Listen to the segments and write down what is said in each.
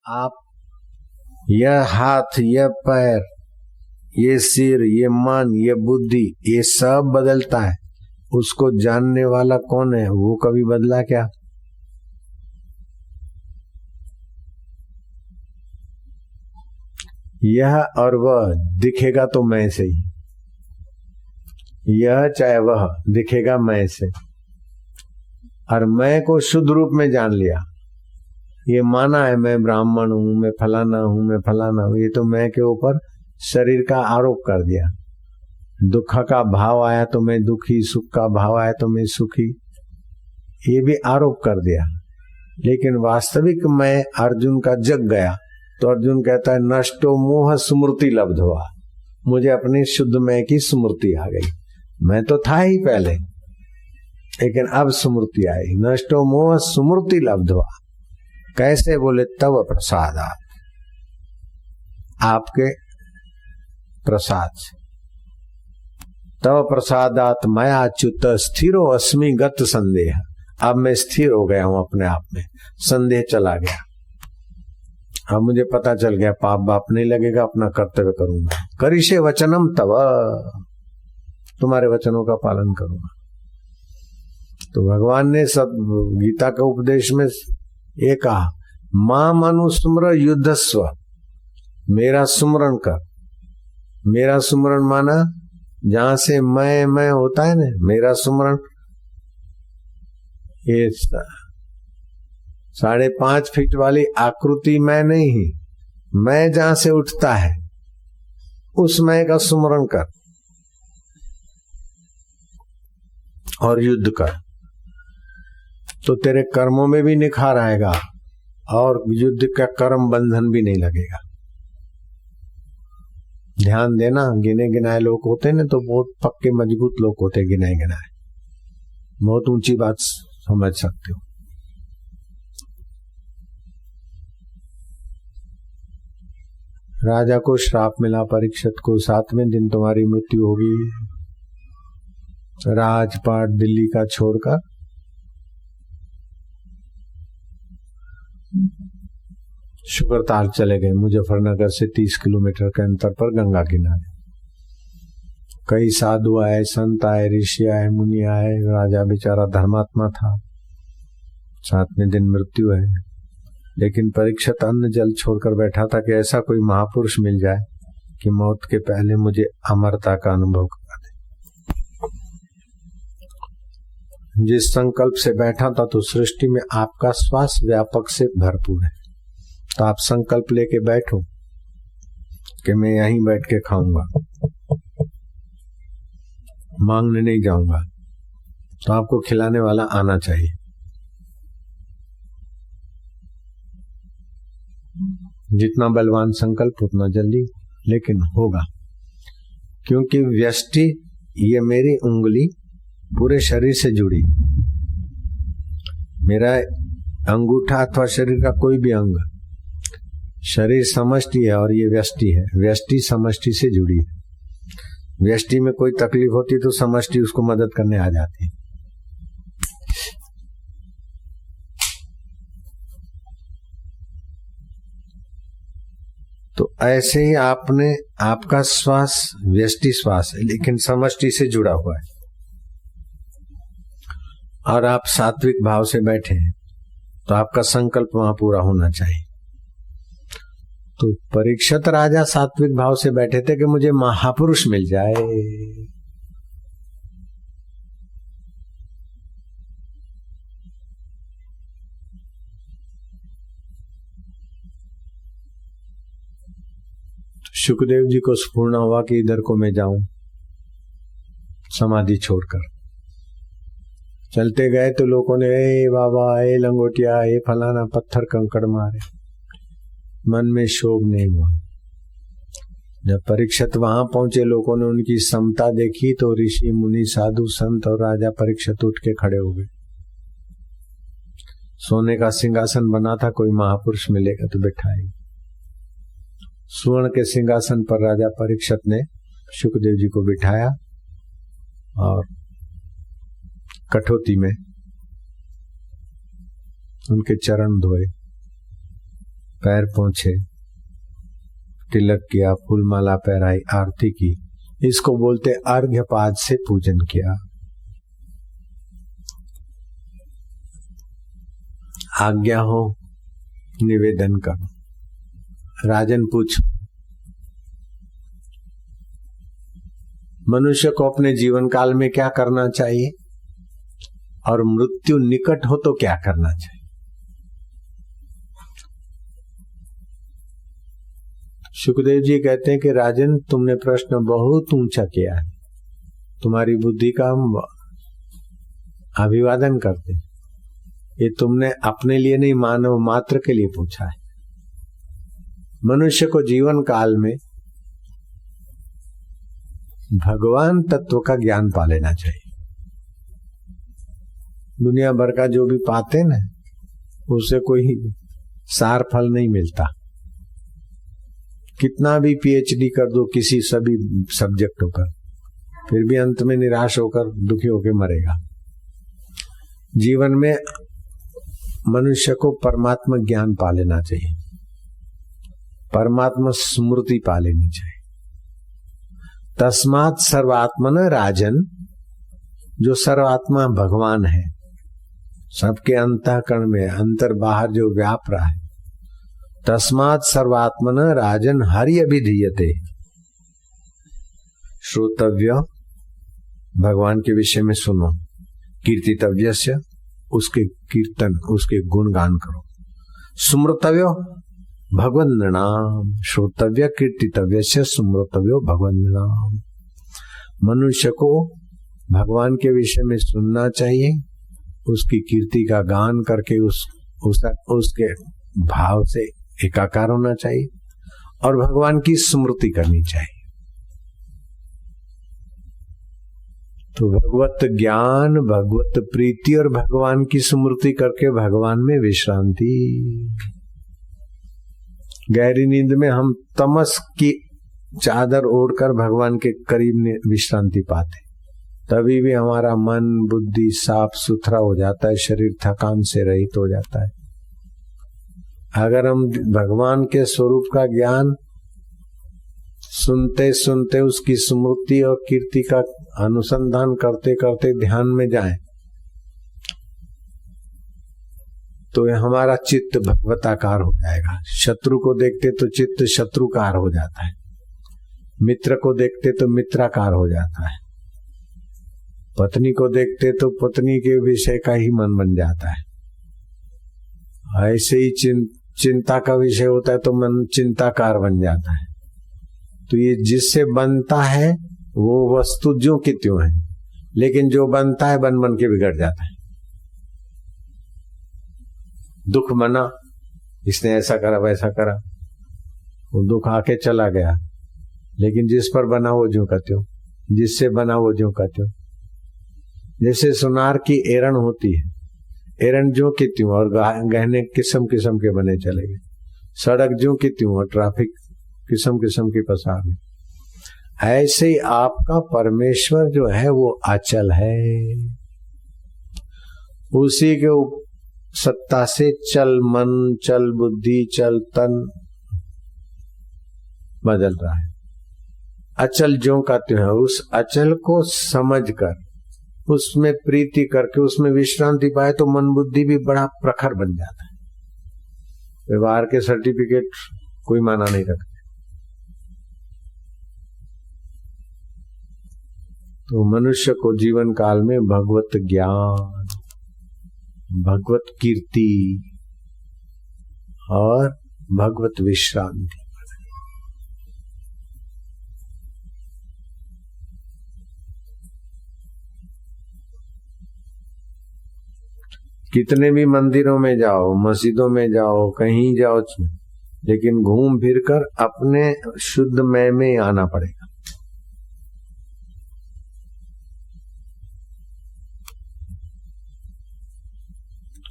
आप यह हाथ, यह पैर, ये सिर, ये मन, ये बुद्धि, ये सब बदलता है, उसको जानने वाला कौन है? वो कभी बदला क्या? यह और वह दिखेगा तो मैं से ही, यह चाहे वह दिखेगा मैं से, और मैं को शुद्ध रूप में जान लिया, ये माना है मैं ब्राह्मण हूं, मैं फलाना हूं, मैं फलाना हूं, ये तो मैं के ऊपर शरीर का आरोप कर दिया। दुख का भाव आया तो मैं दुखी, सुख का भाव आया तो मैं सुखी, ये भी आरोप कर दिया। लेकिन वास्तविक मैं अर्जुन का जग गया तो अर्जुन कहता है नष्टो मोह स्मृति लब्ध हुआ, मुझे अपनी शुद्ध मैं की स्मृति आ गई। मैं तो था ही पहले, लेकिन अब स्मृति आई। नष्टो मोह स्मृति लब्ध हुआ। कैसे? बोले तव प्रसादात, आपके प्रसाद से। तव प्रसादात मया च्युत स्थिरो अस्मि गत संदेह, अब मैं स्थिर हो गया हूं अपने आप में, संदेह चला गया। अब मुझे पता चल गया पाप बाप नहीं लगेगा, अपना कर्तव्य करूंगा। करिष्ये वचनम तव, तुम्हारे वचनों का पालन करूंगा। तो भगवान ने सब गीता के उपदेश में ये कहा, माम अनुस्मर युद्धस्व, मेरा सुमरण कर। मेरा सुमरण माना जहां से मैं होता है ना, मेरा सुमरण। ये 5.5 फीट वाली आकृति मैं नहीं, मैं जहां से उठता है उस मैं का सुमरण कर और युद्ध कर, तो तेरे कर्मों में भी निखार आएगा और युद्ध का कर्म बंधन भी नहीं लगेगा। ध्यान देना, गिने गिनाए लोग होते हैं ना तो बहुत पक्के मजबूत लोग होते, गिनाए गिनाए, बहुत ऊंची बात समझ सकते हो। राजा को श्राप मिला परीक्षित को, 7वें दिन तुम्हारी मृत्यु होगी। राजपाट दिल्ली का छोड़कर शुक्रताल चले गए, मुजफ्फरनगर से 30 किलोमीटर के अंतर पर गंगा किनारे। कई साधु आए, संत आए, ऋषि आए, मुनि आए। राजा बेचारा धर्मात्मा था, 7वें दिन मृत्यु है। लेकिन परीक्षित अन्न जल छोड़कर बैठा था कि ऐसा कोई महापुरुष मिल जाए कि मौत के पहले मुझे अमरता का अनुभव करा दे। जिस संकल्प से बैठा था तो सृष्टि में आपका श्वास व्यापक से भरपूर है, तो आप संकल्प लेके बैठो कि मैं यहीं बैठ के खाऊंगा, मांगने नहीं जाऊंगा, तो आपको खिलाने वाला आना चाहिए। जितना बलवान संकल्प उतना जल्दी, लेकिन होगा, क्योंकि व्यष्टि ये मेरी उंगली पूरे शरीर से जुड़ी, मेरा अंगूठा अथवा शरीर का कोई भी अंग, शरीर समष्टि है और ये व्यष्टि है। व्यष्टि समष्टि से जुड़ी है। व्यष्टि में कोई तकलीफ होती तो समष्टि उसको मदद करने आ जाती है। तो ऐसे ही आपका श्वास व्यष्टि श्वास है, लेकिन समष्टि से जुड़ा हुआ है, और आप सात्विक भाव से बैठे हैं, तो आपका संकल्प वहां पूरा होना चाहिए। तो परीक्षित राजा सात्विक भाव से बैठे थे कि मुझे महापुरुष मिल जाए। सुखदेव जी को स्फूर्णा हुआ कि इधर को मैं जाऊं, समाधि छोड़कर चलते गए तो लोगों ने ए बाबा, ए लंगोटिया, ए फलाना पत्थर कंकड़ मारे। मन में शोभ नहीं हुआ। जब परीक्षित वहां पहुंचे, लोगों ने उनकी समता देखी तो ऋषि मुनि साधु संत और राजा परीक्षित उठ के खड़े हो गए। सोने का सिंहासन बना था, कोई महापुरुष मिलेगा तो बैठाएंगे। स्वर्ण के सिंहासन पर राजा परीक्षित ने सुखदेव जी को बिठाया और कठौती में उनके चरण धोए। पैर पोंछे, तिलक किया, फूलमाला पहनाई, आरती की, इसको बोलते अर्घ्यपाद से पूजन किया। आज्ञा हो निवेदन करो। राजन पूछ, मनुष्य को अपने जीवन काल में क्या करना चाहिए और मृत्यु निकट हो तो क्या करना चाहिए? सुखदेव जी कहते हैं कि राजन, तुमने प्रश्न बहुत ऊंचा किया है, तुम्हारी बुद्धि का हम अभिवादन करते हैं। ये तुमने अपने लिए नहीं, मानव मात्र के लिए पूछा है। मनुष्य को जीवन काल में भगवान तत्व का ज्ञान पा लेना चाहिए। दुनिया भर का जो भी पाते ना, उससे कोई सार फल नहीं मिलता। कितना भी पीएचडी कर दो किसी सभी सब्जेक्टों पर, फिर भी अंत में निराश होकर दुखी होकर मरेगा। जीवन में मनुष्य को परमात्मा ज्ञान पा लेना चाहिए, परमात्मा स्मृति पा लेनी चाहिए। तस्मात् सर्वात्मन राजन, जो सर्वात्मा भगवान है, सबके अंतःकरण में अंतर बाहर जो व्याप रहा है, तस्मात् सर्वात्मन राजन हरि अभिधीयते। श्रोतव्य, भगवान के विषय में सुनो। कीर्तितव्यस्य, उसके कीर्तन, उसके गुणगान करो। स्मृतव्यो भगवन् नृणाम, श्रोतव्य कीर्तितव्यस्य स्मृतव्यो भगवन् नृणाम। मनुष्य को भगवान के विषय में सुनना चाहिए, उसकी कीर्ति का गान करके उसके भाव से एकाकार होना चाहिए और भगवान की स्मृति करनी चाहिए। तो भगवत ज्ञान, भगवत प्रीति और भगवान की स्मृति करके भगवान में विश्रांति। गहरी नींद में हम तमस की चादर ओढ़कर भगवान के करीब विश्रांति पाते, तभी भी हमारा मन बुद्धि साफ सुथरा हो जाता है, शरीर थकान से रहित हो जाता है। अगर हम भगवान के स्वरूप का ज्ञान सुनते सुनते उसकी स्मृति और कीर्ति का अनुसंधान करते करते ध्यान में जाएं, तो हमारा चित्त भगवताकार हो जाएगा। शत्रु को देखते तो चित्त शत्रुकार हो जाता है, मित्र को देखते तो मित्राकार हो जाता है, पत्नी को देखते तो पत्नी के विषय का ही मन बन जाता है। ऐसे ही चिंता का विषय होता है तो मन चिंताकार बन जाता है। तो ये जिससे बनता है वो वस्तु ज्यों की त्यों है, लेकिन जो बनता है बन बन के बिगड़ जाता है। दुख मना, इसने ऐसा करा वैसा करा, वो दुख आके चला गया, लेकिन जिस पर बना वो ज्यों का त्यों, जिससे बना वो ज्यों का त्यों। जैसे सुनार की एरण होती है, एरण ज्यों की त्यों और गहने किस्म किस्म के बने चले गए, सड़क ज्यों की त्यों और ट्रैफिक किस्म किस्म की पसार में। ऐसे ही आपका परमेश्वर जो है वो अचल है, उसी के सत्ता से चल मन, चल बुद्धि, चल तन बदल रहा है। अचल ज्यों का त्यों है। उस अचल को समझकर, उसमें प्रीति करके, उसमें विश्रांति पाए तो मन बुद्धि भी बड़ा प्रखर बन जाता है। व्यवहार के सर्टिफिकेट कोई माना नहीं रखते। तो मनुष्य को जीवन काल में भगवत ज्ञान, भगवत कीर्ति और भगवत विश्रांति, कितने भी मंदिरों में जाओ, मस्जिदों में जाओ, कहीं जाओ, लेकिन घूम फिर कर अपने शुद्ध मय में आना पड़ेगा।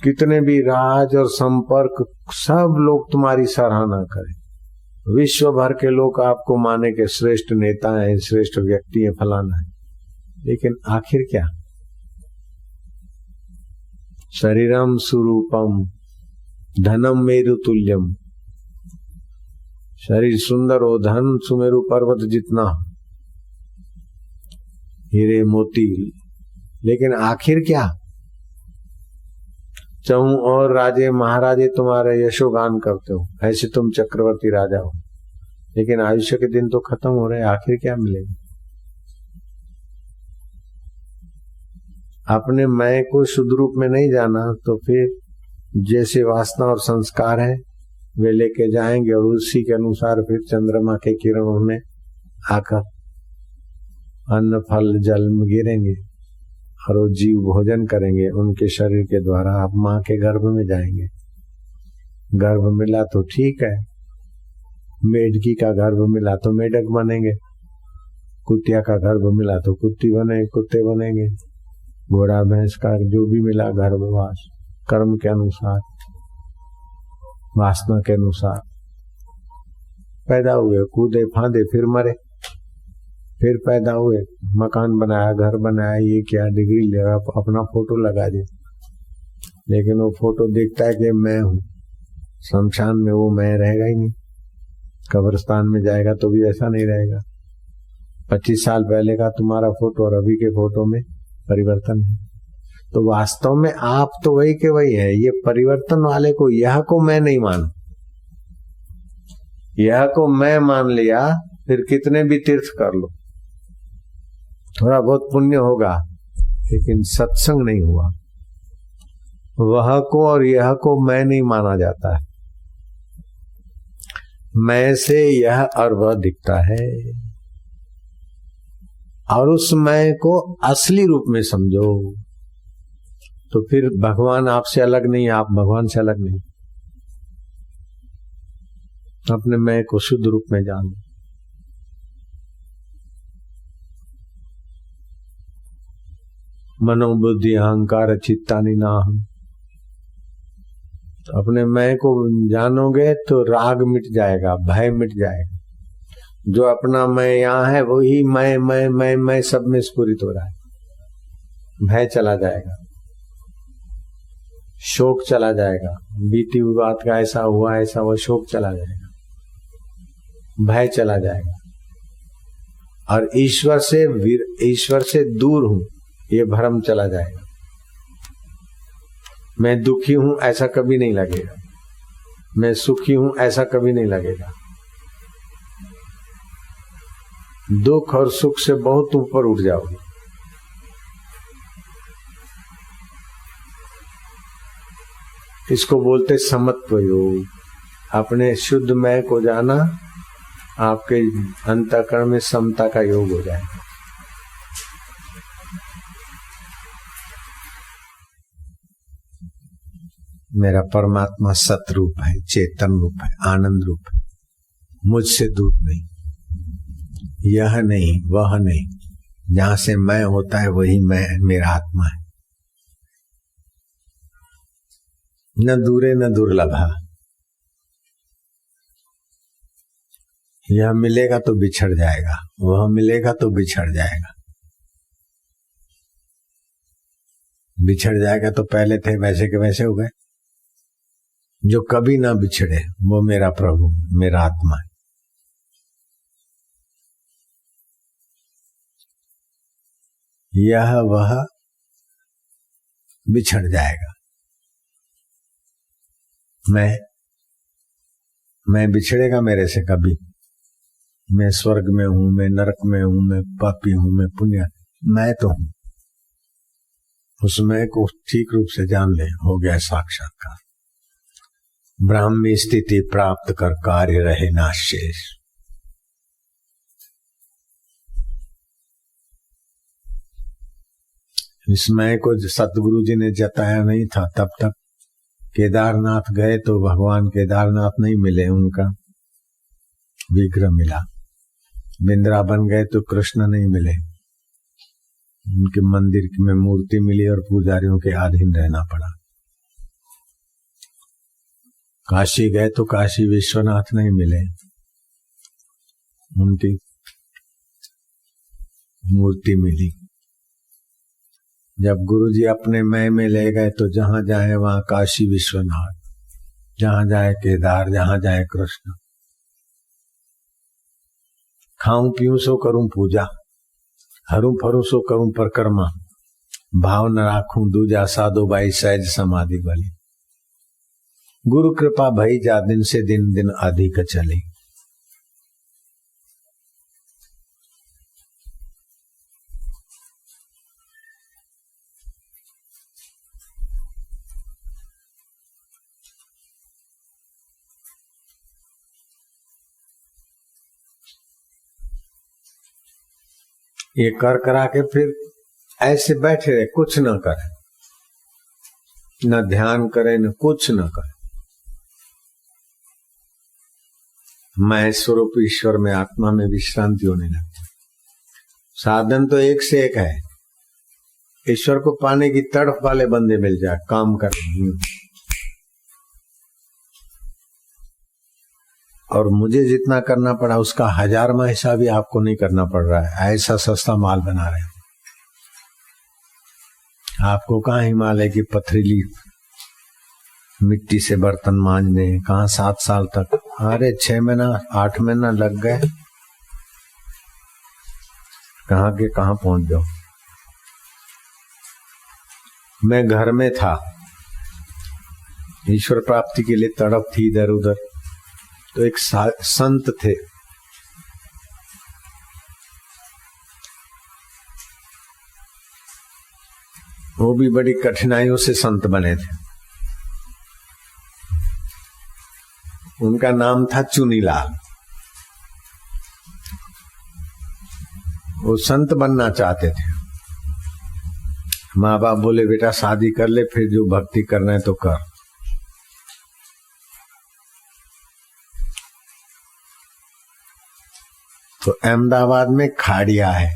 कितने भी राज और संपर्क, सब लोग तुम्हारी सराहना करें, विश्व भर के लोग आपको माने के श्रेष्ठ नेता हैं, श्रेष्ठ व्यक्ति हैं, फलाना है, लेकिन आखिर क्या? शरीरम सुरूपम धनम मेरु तुल्यम शरीर सुंदर हो, धन सुमेरु पर्वत जितना, हीरे मोती, लेकिन आखिर क्या? चहु और राजे महाराजे तुम्हारे यशोगान करते हो, ऐसे तुम चक्रवर्ती राजा हो, लेकिन आयुष्य के दिन तो खत्म हो रहे, आखिर क्या मिलेगा? अपने मैं को शुद्ध रूप में नहीं जाना तो फिर जैसे वासना और संस्कार है वे लेके जाएंगे और उसी के अनुसार फिर चंद्रमा के किरणों में आकर अन्न फल जल में गिरेंगे और वो जीव भोजन करेंगे उनके शरीर के द्वारा। आप माँ के गर्भ में जाएंगे, गर्भ मिला तो ठीक है, मेढकी का गर्भ मिला तो मेढक बनेंगे, कुतिया का गर्भ मिला तो कुत्ती बने कुत्ते बनेंगे, घोड़ा भैंस का जो भी मिला गर्भवास, कर्म के अनुसार वासना के अनुसार पैदा हुए, कूदे फांदे, फिर मरे, फिर पैदा हुए, मकान बनाया, घर बनाया, ये क्या, डिग्री लगा, अपना फोटो लगा दिया, लेकिन वो फोटो दिखता है कि मैं हूं, शमशान में वो मैं रहेगा ही नहीं, कब्रिस्तान में जाएगा तो भी ऐसा नहीं रहेगा। 25 साल पहले का तुम्हारा फोटो और अभी के फोटो में परिवर्तन है। तो वास्तव में आप तो वही के वही है। ये परिवर्तन वाले को, यह को मैं नहीं मान, यह को मैं मान लिया, फिर कितने भी तीर्थ कर लो, थोड़ा बहुत पुण्य होगा, लेकिन सत्संग नहीं हुआ। वह को और यह को मैं नहीं माना जाता है। मैं से यह और वह दिखता है, और उस मैं को असली रूप में समझो तो फिर भगवान आपसे अलग नहीं, आप भगवान से अलग नहीं। अपने मैं को शुद्ध रूप में जानो। मनोबुद्धि अहंकार चित्तानि नाहम्। तो अपने मैं को जानोगे तो राग मिट जाएगा, भय मिट जाएगा। जो अपना मैं यहाँ है वही मैं सब में स्फुरित हो रहा है। भय चला जाएगा, शोक चला जाएगा, बीती हुई बात का ऐसा हुआ ऐसा हुआ, शोक चला जाएगा, भय चला जाएगा। और ईश्वर से दूर हूं ये भ्रम चला जाएगा। मैं दुखी हूं ऐसा कभी नहीं लगेगा, मैं सुखी हूं ऐसा कभी नहीं लगेगा। दुख और सुख से बहुत ऊपर उठ जाओगे। इसको बोलते समत्व योग। अपने शुद्ध मैं को जाना, आपके अंतःकरण में समता का योग हो जाएगा। मेरा परमात्मा सतरूप है, चेतन रूप है, आनंद रूप है, मुझसे दूर नहीं, यह नहीं वह नहीं, जहां से मैं होता है वही मैं, मेरा आत्मा है। न दूरे न दुर्लभा। यह मिलेगा तो बिछड़ जाएगा, वह मिलेगा तो बिछड़ जाएगा। बिछड़ जाएगा तो पहले थे वैसे के वैसे हो गए। जो कभी ना बिछड़े वो मेरा प्रभु, मेरा आत्मा है। यह वह बिछड़ जाएगा। मैं बिछड़ेगा मेरे से कभी। मैं स्वर्ग में हूं, मैं नरक में हूं, मैं पापी हूं, मैं पुण्य, मैं तो हूं। उसमें को ठीक रूप से जान ले, हो गया साक्षात्कार। ब्राह्मी स्थिति प्राप्त कर कार्य रहे ना शेष। इस मैं को सतगुरु जी ने जताया नहीं था, तब तक केदारनाथ गए तो भगवान केदारनाथ नहीं मिले, उनका विग्रह मिला। वृंदावन गए तो कृष्ण नहीं मिले, उनके मंदिर में मूर्ति मिली और पुजारियों के अधीन रहना पड़ा। काशी गए तो काशी विश्वनाथ नहीं मिले, उनकी मूर्ति मिली। जब गुरुजी अपने मैं में ले गए तो जहां जाए वहां काशी विश्वनाथ, जहां जाए केदार, जहां जाए कृष्ण। खाऊं पीऊं सो करूं पूजा, हरू फरू सो करूं परिक्रमा, भाव न राखूं दूजा साधो बाई सहज समाधि वाली। गुरु कृपा भई जा दिन से दिन दिन अधिक चली। ये कर करा के फिर ऐसे बैठे रहे, कुछ न करे, न ध्यान करे, न कुछ न करे। मैं स्वरूप ईश्वर में, आत्मा में विश्रांति होने लगती। साधन तो एक से एक है। ईश्वर को पाने की तड़फ वाले बंदे मिल जाए, काम करने। और मुझे जितना करना पड़ा उसका 1000वां हिस्सा भी आपको नहीं करना पड़ रहा है। ऐसा सस्ता माल बना रहे हैं। आपको कहाँ हिमालय की पथरीली मिट्टी से बर्तन मांजने, कहाँ 7 साल तक, अरे 6 महीना 8 महीना लग गए, कहाँ के कहाँ पहुंच जाओ। मैं घर में था, ईश्वर प्राप्ति के लिए तड़प थी इधर उधर। तो एक संत थे, वो भी बड़ी कठिनाइयों से संत बने थे। उनका नाम था चुनीलाल। वो संत बनना चाहते थे। माँ बाप बोले बेटा शादी कर ले, फिर जो भक्ति करना है तो कर। तो अहमदाबाद में खाड़िया है,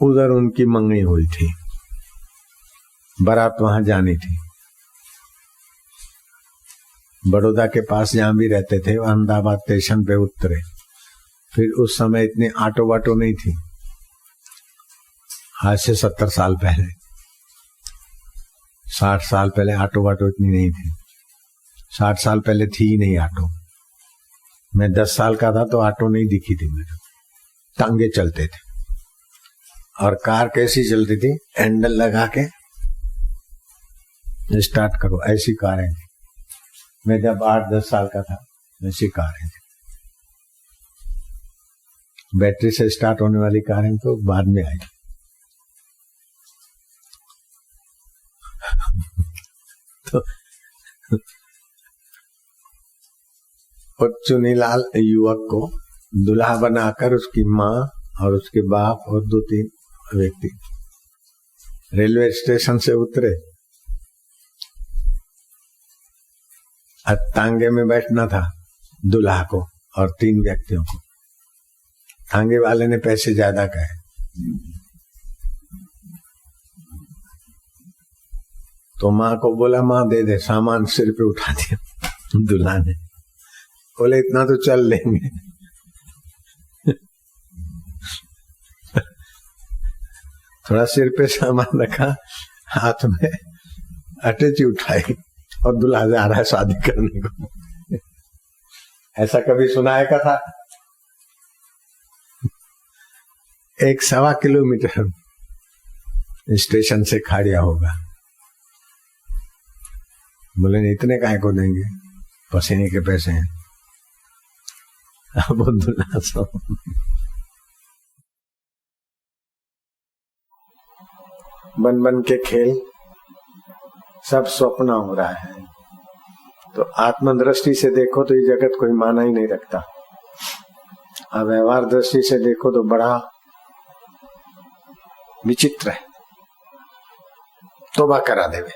उधर उनकी मंगनी हुई थी, बारात वहां जानी थी। बड़ौदा के पास जहां भी रहते थे, अहमदाबाद स्टेशन पे उतरे। फिर उस समय इतने ऑटो वाटो नहीं थी, आज से 70 साल पहले, 60 साल पहले ऑटो वाटो इतनी नहीं थी। 60 साल पहले थी ही नहीं ऑटो। मैं 10 साल का था तो ऑटो नहीं दिखी थी मेरे, टांगे चलते थे। और कार कैसी चलती थी, हैंडल लगा के स्टार्ट करो, ऐसी कारें थी। मैं जब 8-10 साल का था ऐसी कारें थी। बैटरी से स्टार्ट होने वाली कारें तो बाद में आई। तो चुनीलाल युवक को दुल्हा बनाकर उसकी माँ और उसके बाप और 2-3 व्यक्ति रेलवे स्टेशन से उतरे। तांगे में बैठना था दुल्हा को और 3 व्यक्तियों को। तांगे वाले ने पैसे ज्यादा कहे, तो माँ को बोला माँ दे दे, सामान सिर पे उठा दिया। दुल्हा ने बोले इतना तो चल लेंगे। थोड़ा सिर पे सामान रखा, हाथ में अटैची उठाई और दूल्हा जा रहा है शादी करने को। ऐसा कभी सुना है कथा? 1-1.25 किलोमीटर स्टेशन से खाड़िया होगा। बोले नहीं इतने काहे को देंगे, पसीने के पैसे हैं। अब दूल्हा सो बन बन के खेल, सब स्वप्न हो रहा है। तो आत्मदृष्टि से देखो तो ये जगत कोई माना ही नहीं रखता। अब व्यवहार दृष्टि से देखो तो बड़ा विचित्र है। तोबा करा देवे,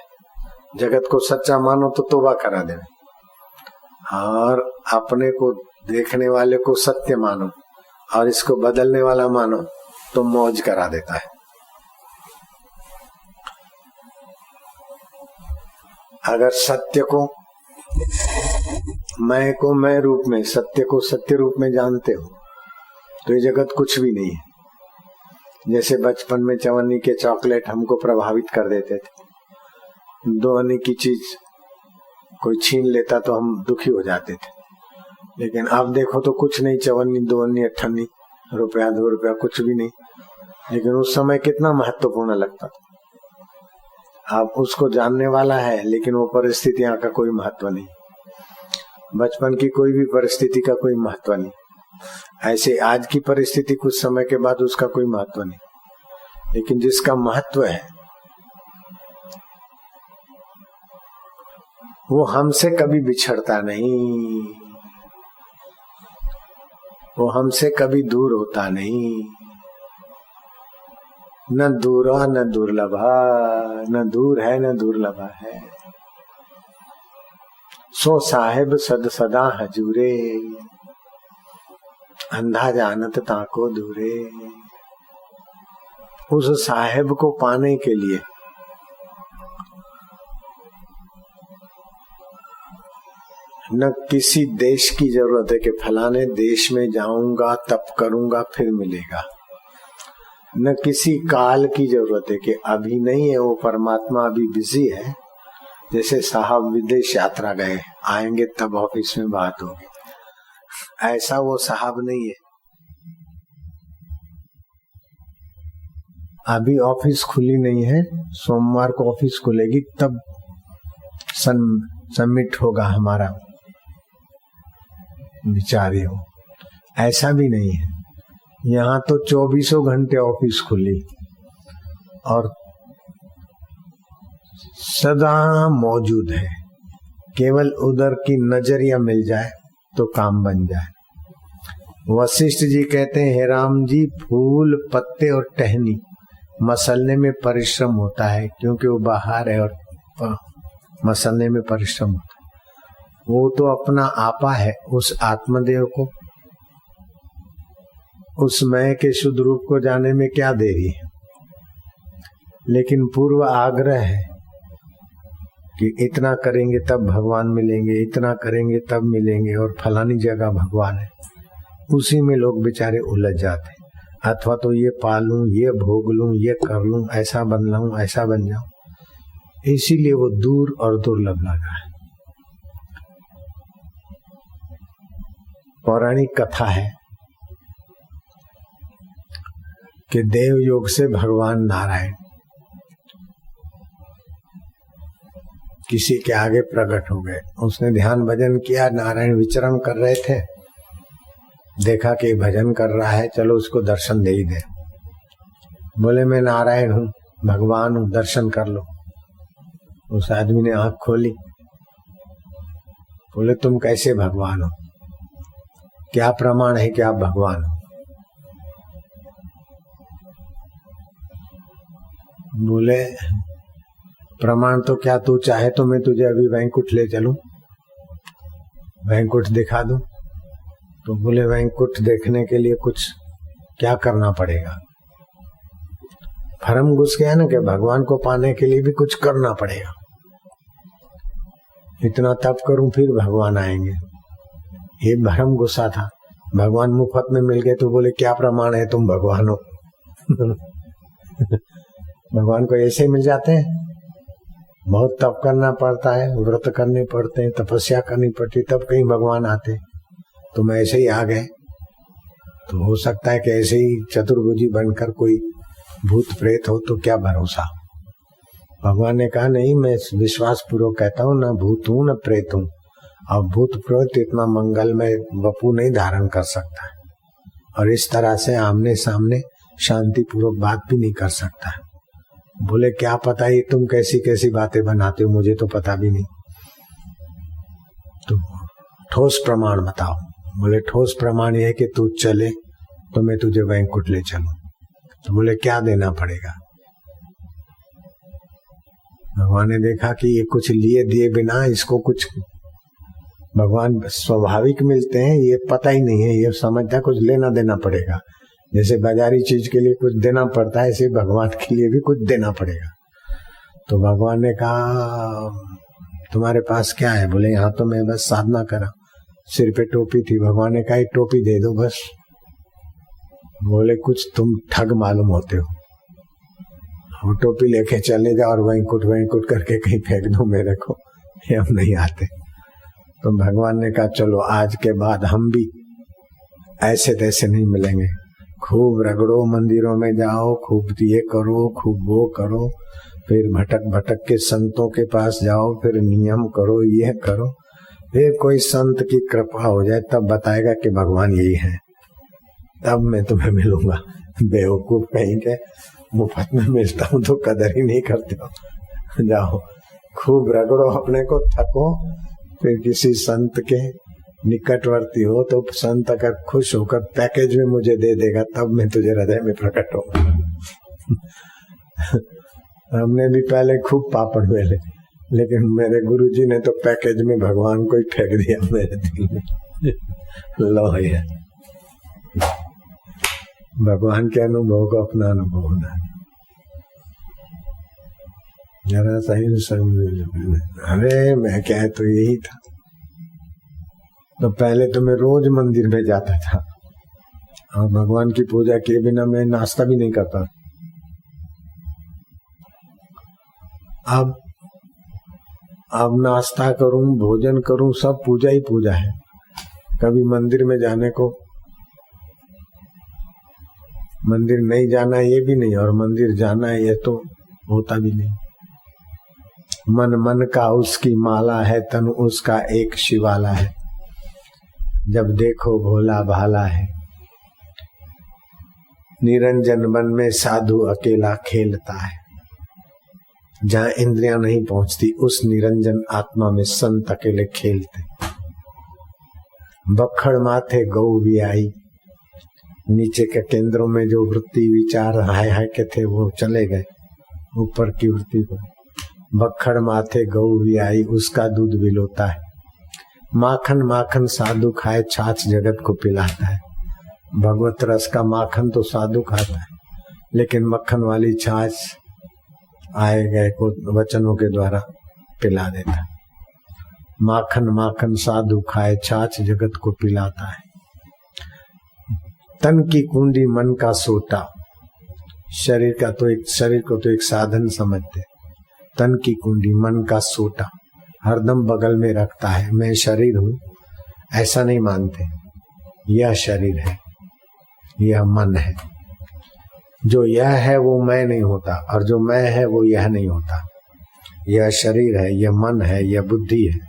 जगत को सच्चा मानो तो तोबा करा देवे, और अपने को देखने वाले को सत्य मानो और इसको बदलने वाला मानो तो मौज करा देता है। अगर सत्य को मैं रूप में, सत्य को सत्य रूप में जानते हो तो ये जगत कुछ भी नहीं है। जैसे बचपन में चवन्नी के चॉकलेट हमको प्रभावित कर देते थे, 2 आने की चीज कोई छीन लेता तो हम दुखी हो जाते थे। लेकिन अब देखो तो कुछ नहीं, 54 52 58 रुपया 2 रुपया कुछ भी नहीं। लेकिन उस समय कितना महत्वपूर्ण लगता था। अब उसको जानने वाला है, लेकिन वो परिस्थितियां का कोई महत्व नहीं, बचपन की कोई भी परिस्थिति का कोई महत्व नहीं। ऐसे आज की परिस्थिति कुछ समय के बाद उसका कोई महत्व नहीं, लेकिन जिसका महत्व है वो हमसे कभी बिछड़ता नहीं, वो हमसे कभी दूर होता नहीं। न दूरा न दुर्लभा, न दूर है न दुर्लभा है। सो साहेब सद सदा हजूरे, अंधा जानत ताको दूरे। उस साहेब को पाने के लिए न किसी देश की जरूरत है कि फलाने देश में जाऊंगा तब करूंगा फिर मिलेगा, न किसी काल की जरूरत है कि अभी नहीं है, वो परमात्मा अभी बिजी है। जैसे साहब विदेश यात्रा गए, आएंगे तब ऑफिस में बात होगी, ऐसा वो साहब नहीं है। अभी ऑफिस खुली नहीं है, सोमवार को ऑफिस खुलेगी तब सबमिट होगा हमारा विचार हो, ऐसा भी नहीं है। यहाँ तो 24 घंटे ऑफिस खुली और सदा मौजूद है, केवल उधर की नजरिया मिल जाए तो काम बन जाए। वशिष्ठ जी कहते हैं, हे राम जी, फूल पत्ते और टहनी मसलने में परिश्रम होता है, क्योंकि वो बाहर है और मसलने में परिश्रम होता है। वो तो अपना आपा है, उस आत्मदेव को, उस मैं के शुद्ध रूप को जाने में क्या देरी है। लेकिन पूर्व आग्रह है कि इतना करेंगे तब भगवान मिलेंगे, इतना करेंगे तब मिलेंगे, और फलानी जगह भगवान है। उसी में लोग बेचारे उलझ जाते, अथवा तो ये पालूं, ये भोग लूं, ये कर लूं, ऐसा बन लूं, ऐसा बन जाऊं। इसीलिए वो दूर और दुर्लभ लगा है। पौराणिक कथा है कि देव योग से भगवान नारायण किसी के आगे प्रकट हो गए। उसने ध्यान भजन किया, नारायण विचरण कर रहे थे, देखा कि भजन कर रहा है, चलो उसको दर्शन दे ही दे। बोले मैं नारायण हूं, भगवान हूं, दर्शन कर लो। उस आदमी ने आंख खोली, बोले तुम कैसे भगवान हो, क्या प्रमाण है कि आप भगवान हो? बोले प्रमाण तो क्या, तू चाहे तो मैं तुझे अभी वैंकुट ले चलूं, वैंकुट दिखा दूं। तो बोले वैंकुट देखने के लिए कुछ क्या करना पड़ेगा? भरम घुस गया ना कि भगवान को पाने के लिए भी कुछ करना पड़ेगा। इतना तप करूं फिर भगवान आएंगे, ये भरम घुसा था। भगवान मुफ्त में मिल गए तो बोले क्या प्रमाण है तुम भगवान हो? भगवान को ऐसे मिल जाते हैं? बहुत तप करना पड़ता है, व्रत करने पड़ते हैं, तपस्या करनी पड़ती, तब कहीं भगवान आते। तुम ऐसे ही आ गए तो हो सकता है कि ऐसे ही चतुर्भुजी बनकर कोई भूत प्रेत हो तो क्या भरोसा। भगवान ने कहा नहीं, मैं विश्वास पूर्वक कहता हूँ, न भूत हूँ न प्रेत हूँ। अब भूत प्रेत इतना मंगलमय वपु नहीं धारण कर सकता है, और इस तरह से आमने सामने शांति पूर्वक बात भी नहीं कर सकता है। बोले क्या पता ये तुम कैसी कैसी बातें बनाते हो, मुझे तो पता भी नहीं, तो ठोस प्रमाण बताओ। बोले ठोस प्रमाण ये है कि तू चले तो मैं तुझे वैंकुट ले चलूं। तो बोले क्या देना पड़ेगा? भगवान ने देखा कि ये कुछ लिए दिए बिना इसको कुछ भगवान स्वाभाविक मिलते हैं, ये पता ही नहीं है, ये समझता कुछ लेना देना पड़ेगा। जैसे बाजारी चीज के लिए कुछ देना पड़ता है, ऐसे भगवान के लिए भी कुछ देना पड़ेगा। तो भगवान ने कहा तुम्हारे पास क्या है? बोले यहाँ तो मैं बस साधना करा, सिर पे टोपी थी। भगवान ने कहा टोपी दे दो बस। बोले कुछ तुम ठग मालूम होते हो, वो टोपी लेके चले जाओ और वैंकुट वैंकुट करके कहीं फेंक दो मेरे को, ये हम नहीं आते। तो भगवान ने कहा चलो आज के बाद हम भी ऐसे तैसे नहीं मिलेंगे, खूब रगड़ो, मंदिरों में जाओ, खूब ये करो, खूब वो करो, फिर भटक भटक के संतों के पास जाओ, फिर नियम करो, ये करो, फिर कोई संत की कृपा हो जाए तब बताएगा कि भगवान यही है, तब मैं तुम्हें मिलूंगा। बेवकूफ कहीं के, मुफ्त में मिलता हूं तो कदर ही नहीं करते हो। जाओ खूब रगड़ो अपने को, थको, फिर किसी संत के निकटवर्ती हो तो संत अगर खुश होकर पैकेज में मुझे दे देगा तब मैं तुझे हृदय में प्रकट होगा। हमने भी पहले खूब पापड़ बेले, लेकिन मेरे गुरुजी ने तो पैकेज में भगवान को ही फेंक दिया मेरे दिल में। लो है भगवान के अनुभव को अपना अनुभव होना, जरा सही समझ। अरे मैं क्या, तो यही था। तो पहले तो मैं रोज मंदिर में जाता था और भगवान की पूजा किए बिना मैं नाश्ता भी नहीं करता। अब नाश्ता करूं, भोजन करूं, सब पूजा ही पूजा है। कभी मंदिर में जाने को, मंदिर नहीं जाना ये भी नहीं, और मंदिर जाना है ये तो होता भी नहीं। मन मन का उसकी माला है, तन उसका एक शिवाला है, जब देखो भोला भाला है। निरंजन मन में साधु अकेला खेलता है, जहां इंद्रियां नहीं पहुंचती उस निरंजन आत्मा में संत अकेले खेलते। बखड़ माथे गौ भी आई, नीचे के केंद्रों में जो वृत्ति विचार हाय हाय के थे वो चले गए ऊपर की वृत्ति पर। बखड़ माथे गौ भी आई, उसका दूध बिलोता है। माखन माखन साधु खाए, छाछ जगत को पिलाता है। भगवत रस का माखन तो साधु खाता है, लेकिन मक्खन वाली छाछ आए गए को वचनों के द्वारा पिला देता है। माखन माखन साधु खाए, छाछ जगत को पिलाता है। तन की कुंडी मन का सोटा, शरीर को तो एक साधन समझते। तन की कुंडी मन का सोटा हरदम बगल में रखता है। मैं शरीर हूं ऐसा नहीं मानते, यह शरीर है, यह मन है। जो यह है वो मैं नहीं होता, और जो मैं है वो यह नहीं होता। यह शरीर है, यह मन है, यह बुद्धि है,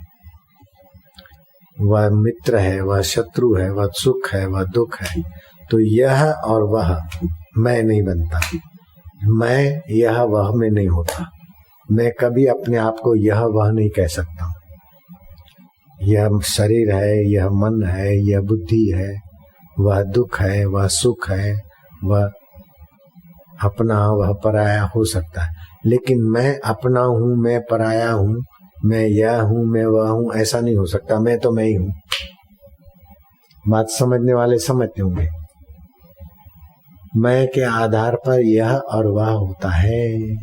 वह मित्र है, वह शत्रु है, वह सुख है, वह दुख है। तो यह और वह मैं नहीं बनता, मैं यह वह में नहीं होता। मैं कभी अपने आप को यह वह नहीं कह सकता। यह शरीर है, यह मन है, यह बुद्धि है, वह दुख है, वह सुख है, वह अपना वह पराया हो सकता है। लेकिन मैं अपना हूं, मैं पराया हूं, मैं यह हूं, मैं वह हूं, ऐसा नहीं हो सकता। मैं तो मैं ही हूं। बात समझने वाले समझते होंगे। मैं के आधार पर यह और वह होता है।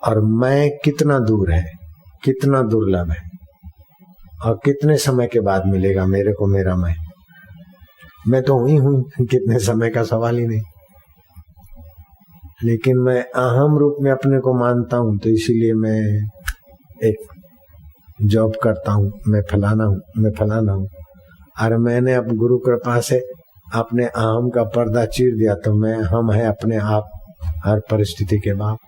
और मैं कितना दूर है, कितना दुर्लभ है, और कितने समय के बाद मिलेगा मेरे को मेरा मैं तो हुई हूं, कितने समय का सवाल ही नहीं। लेकिन मैं अहम रूप में अपने को मानता हूं, तो इसीलिए मैं एक जॉब करता हूं, मैं फलाना हूं, मैं फलाना हूं। और मैंने अब गुरु कृपा से अपने अहम का पर्दा चीर दिया, तो मैं हम है अपने आप हर परिस्थिति के बाप।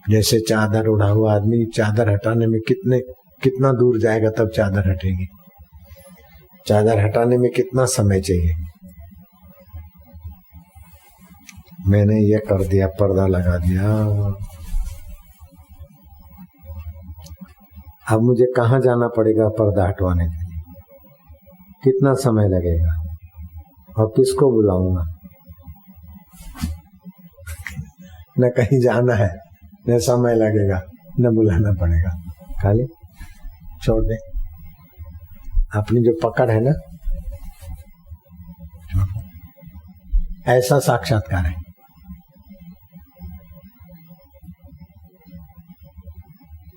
जैसे चादर उड़ा हुआ आदमी चादर हटाने में कितना दूर जाएगा तब चादर हटेगी। चादर हटाने में कितना समय चाहिए। मैंने ये कर दिया, पर्दा लगा दिया। अब मुझे कहाँ जाना पड़ेगा पर्दा हटवाने के लिए, कितना समय लगेगा और किसको बुलाऊंगा। न कहीं जाना है, न समय लगेगा, न बुलाना पड़ेगा, खाली छोड़ दे। अपनी जो पकड़ है ना, ऐसा साक्षात्कार है।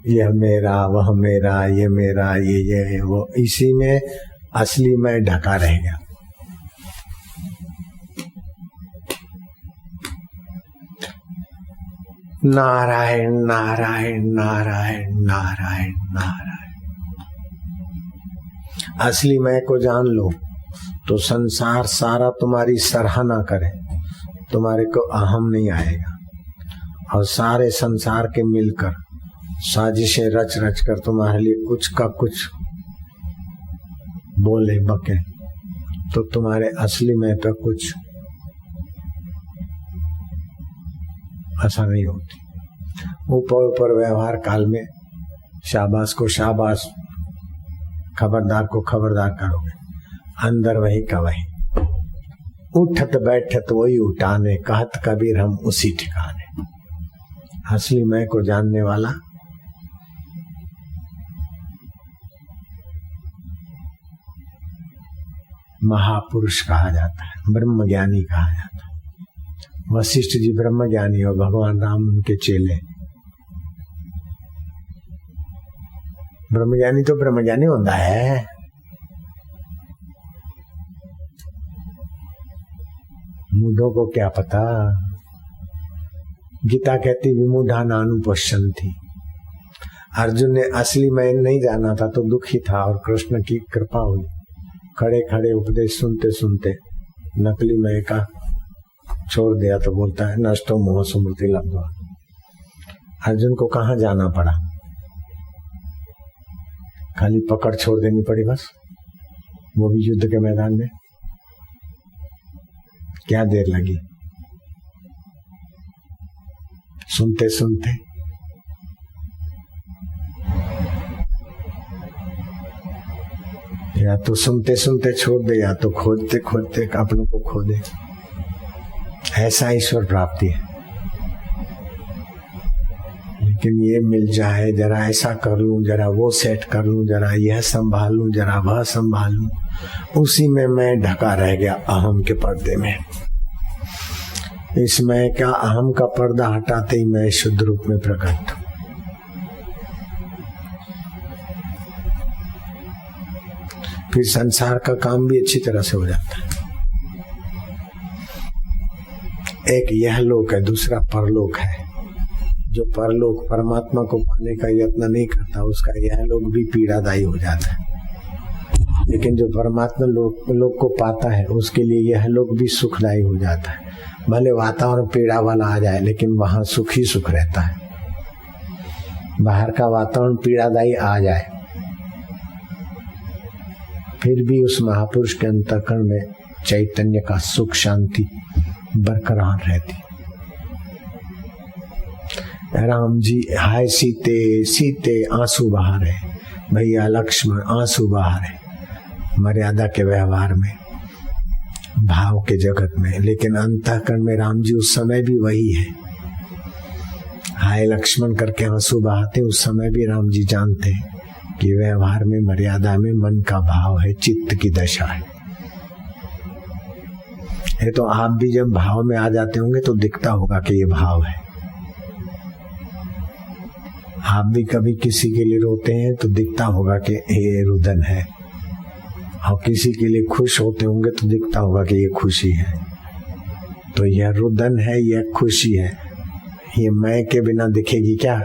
यह मेरा, वह मेरा, ये मेरा, ये वो, इसी में असली मैं ढका रह गया। नारायण नारायण नारायण नारायण नारायण। असली मैं को जान लो तो संसार सारा तुम्हारी सराहना करे, तुम्हारे को अहम नहीं आएगा। और सारे संसार के मिलकर साजिशें रच रच कर तुम्हारे लिए कुछ का कुछ बोले बके तो तुम्हारे असली में पे कुछ असर नहीं होती। ऊपर ऊपर व्यवहार काल में शाबाश को शाबाश, खबरदार को खबरदार करोगे, अंदर वही का वही। उठत बैठत वही उठाने, कहत कबीर हम उसी ठिकाने। असली मैं को जानने वाला महापुरुष कहा जाता है, ब्रह्म ज्ञानी कहा जाता है। वशिष्ठ जी ब्रह्म ज्ञानी और भगवान राम उनके चेले। ब्रह्म ज्ञानी तो ब्रह्म ज्ञानी होता है, मूढ़ों को क्या पता। गीता कहती विमूढ़ा नानुपश्यन्ति। अर्जुन ने असली मैं नहीं जाना था तो दुखी था और कृष्ण की कृपा हुई। खड़े खड़े उपदेश सुनते सुनते नकली मैं का छोड़ दिया तो बोलता है नष्टो मोह स्मृति लब्ध्वा। अर्जुन को कहाँ जाना पड़ा, खाली पकड़ छोड़ देनी पड़ी बस, वो भी युद्ध के मैदान में। क्या देर लगी सुनते सुनते। या तो सुनते सुनते छोड़ दे या तो खोजते खोजते अपने को खो दे। ऐसा ईश्वर प्राप्ति है। लेकिन ये मिल जाए, जरा ऐसा कर लूं, जरा वो सेट कर लूं, जरा यह संभाल लूं, जरा वह संभाल लूं, उसी में मैं ढका रह गया अहम के पर्दे में। इस मैं का अहम का पर्दा हटाते ही मैं शुद्ध रूप में प्रकट। फिर संसार का काम भी अच्छी तरह से हो जाता है। एक यह लोक है, दूसरा परलोक है। जो परलोक परमात्मा को पाने का यत्न नहीं करता उसका यह लोक भी पीड़ादायी हो जाता है। लेकिन जो परमात्मा लोक को पाता है उसके लिए यह लोक भी सुखदायी हो जाता है। भले वातावरण पीड़ा वाला आ जाए लेकिन वहां सुख ही सुख रहता है। बाहर का वातावरण पीड़ादायी आ जाए फिर भी उस महापुरुष के अंतःकरण में चैतन्य का सुख शांति बरकरार रहती। राम जी हाय सीते, सीते आंसू बहा रहे, भैया लक्ष्मण आंसू बहा रहे मर्यादा के व्यवहार में, भाव के जगत में। लेकिन अंतःकरण में राम जी उस समय भी वही है। हाय लक्ष्मण करके आंसू बहाते उस समय भी राम जी जानते हैं कि व्यवहार में मर्यादा में मन का भाव है, चित्त की दशा है। ये तो आप भी जब भाव में आ जाते होंगे तो दिखता होगा कि ये भाव है। आप भी कभी किसी के लिए रोते हैं तो दिखता होगा कि ये रुदन है, और किसी के लिए खुश होते होंगे तो दिखता होगा कि ये खुशी है। तो यह रुदन है, यह खुशी है, ये मैं के बिना दिखेगी क्या?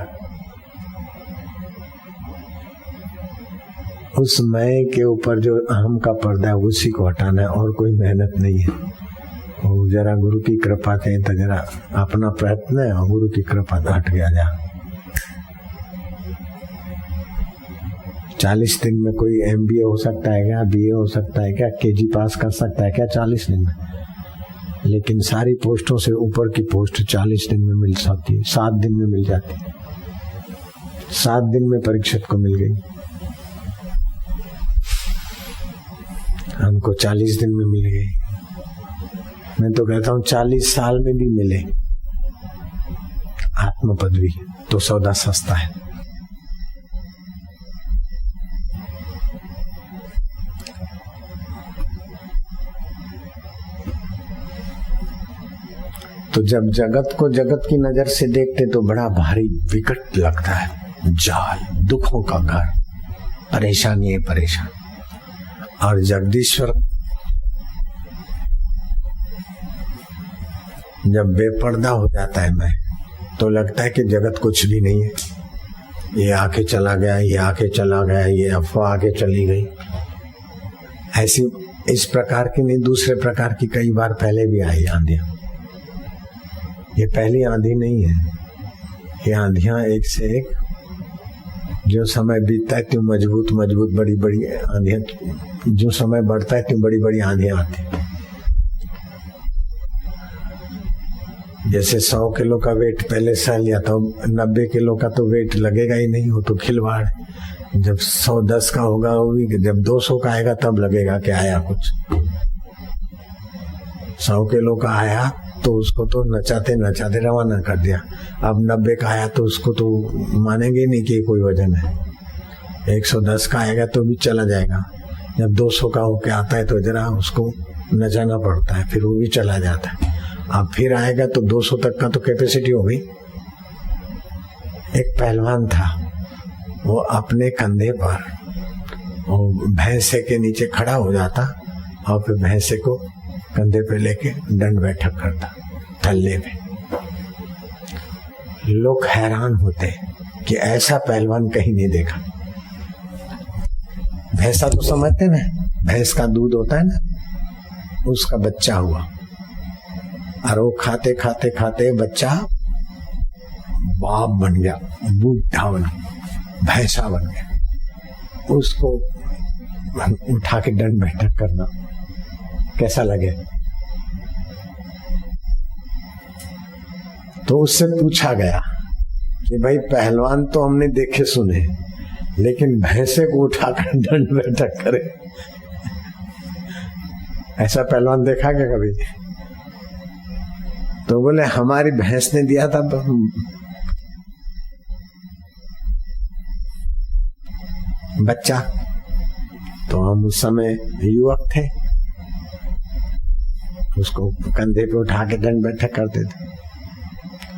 उस मैं के ऊपर जो अहम का पर्दा है उसी को हटाना है, और कोई मेहनत नहीं है। और जरा गुरु की कृपा चाहिए तो जरा अपना प्रयत्न है और गुरु की कृपा तो हट गया जा। 40 दिन में कोई MBA हो सकता है क्या, BA हो सकता है क्या, KG पास कर सकता है क्या 40 दिन में? लेकिन सारी पोस्टों से ऊपर की पोस्ट 40 दिन में मिल सकती है, 7 दिन में मिल जाती है। 7 दिन में परीक्षक को मिल गई, हमको 40 दिन में मिल गई। मैं तो कहता हूँ 40 साल में भी मिले आत्म पदवी तो सौदा सस्ता है। तो जब जगत को जगत की नजर से देखते तो बड़ा भारी विकट लगता है। जाल, दुखों का घर, परेशानी है परेशान। और जगदीश्वर जब बेपर्दा हो जाता है मैं, तो लगता है कि जगत कुछ भी नहीं है, ये आके चला गया, ये आके चला गया, ये अफवाह आके चली गई। ऐसी इस प्रकार की नहीं, दूसरे प्रकार की कई बार पहले भी आई आंधियां। ये पहली आंधी नहीं है, ये आंधियां एक से एक, जो समय बीतता है त्यों मजबूत मजबूत बड़ी बड़ी आंधियां, जो समय बढ़ता है त्यों बड़ी बड़ी आंधियां आती। जैसे 100 किलो का वेट पहले सह लिया तो 90 किलो का तो वेट लगेगा ही नहीं, हो तो खिलवाड़। जब 110 का होगा वो भी, जब 200 का आएगा तब लगेगा कि आया कुछ। 100 किलो का आया तो उसको तो नचाते नचाते रवाना कर दिया। अब 90 का आया तो उसको तो मानेंगे नहीं कि कोई वजन है। 110 का आएगा तो भी चला जाएगा। जब 200 का होके आता है तो जरा उसको नचाना पड़ता है, फिर वो भी चला जाता है। अब फिर आएगा तो 200 तक का तो कैपेसिटी हो गई। एक पहलवान था, वो अपने कंधे पर वो भैंसे के नीचे खड़ा हो जाता और फिर भैंसे को कंधे पे लेके दंड बैठक करता थल्ले पे। लोग हैरान होते कि ऐसा पहलवान कहीं नहीं देखा। भैंसा तो समझते ना, भैंस का दूध होता है ना, उसका बच्चा हुआ और वो खाते खाते खाते बच्चा बाप बन गया, बूढ़ा बन गया, भैंसा बन गया। उसको उठा के दंड बैठक करना कैसा लगे? तो उससे पूछा गया कि भाई पहलवान तो हमने देखे सुने, लेकिन भैंसे को उठाकर दंड बैठक करे, ऐसा पहलवान देखा क्या कभी? तो बोले हमारी भैंस ने दिया था तो बच्चा, तो हम उस समय युवक थे, उसको कंधे पे उठा के दंड बैठक करते थे।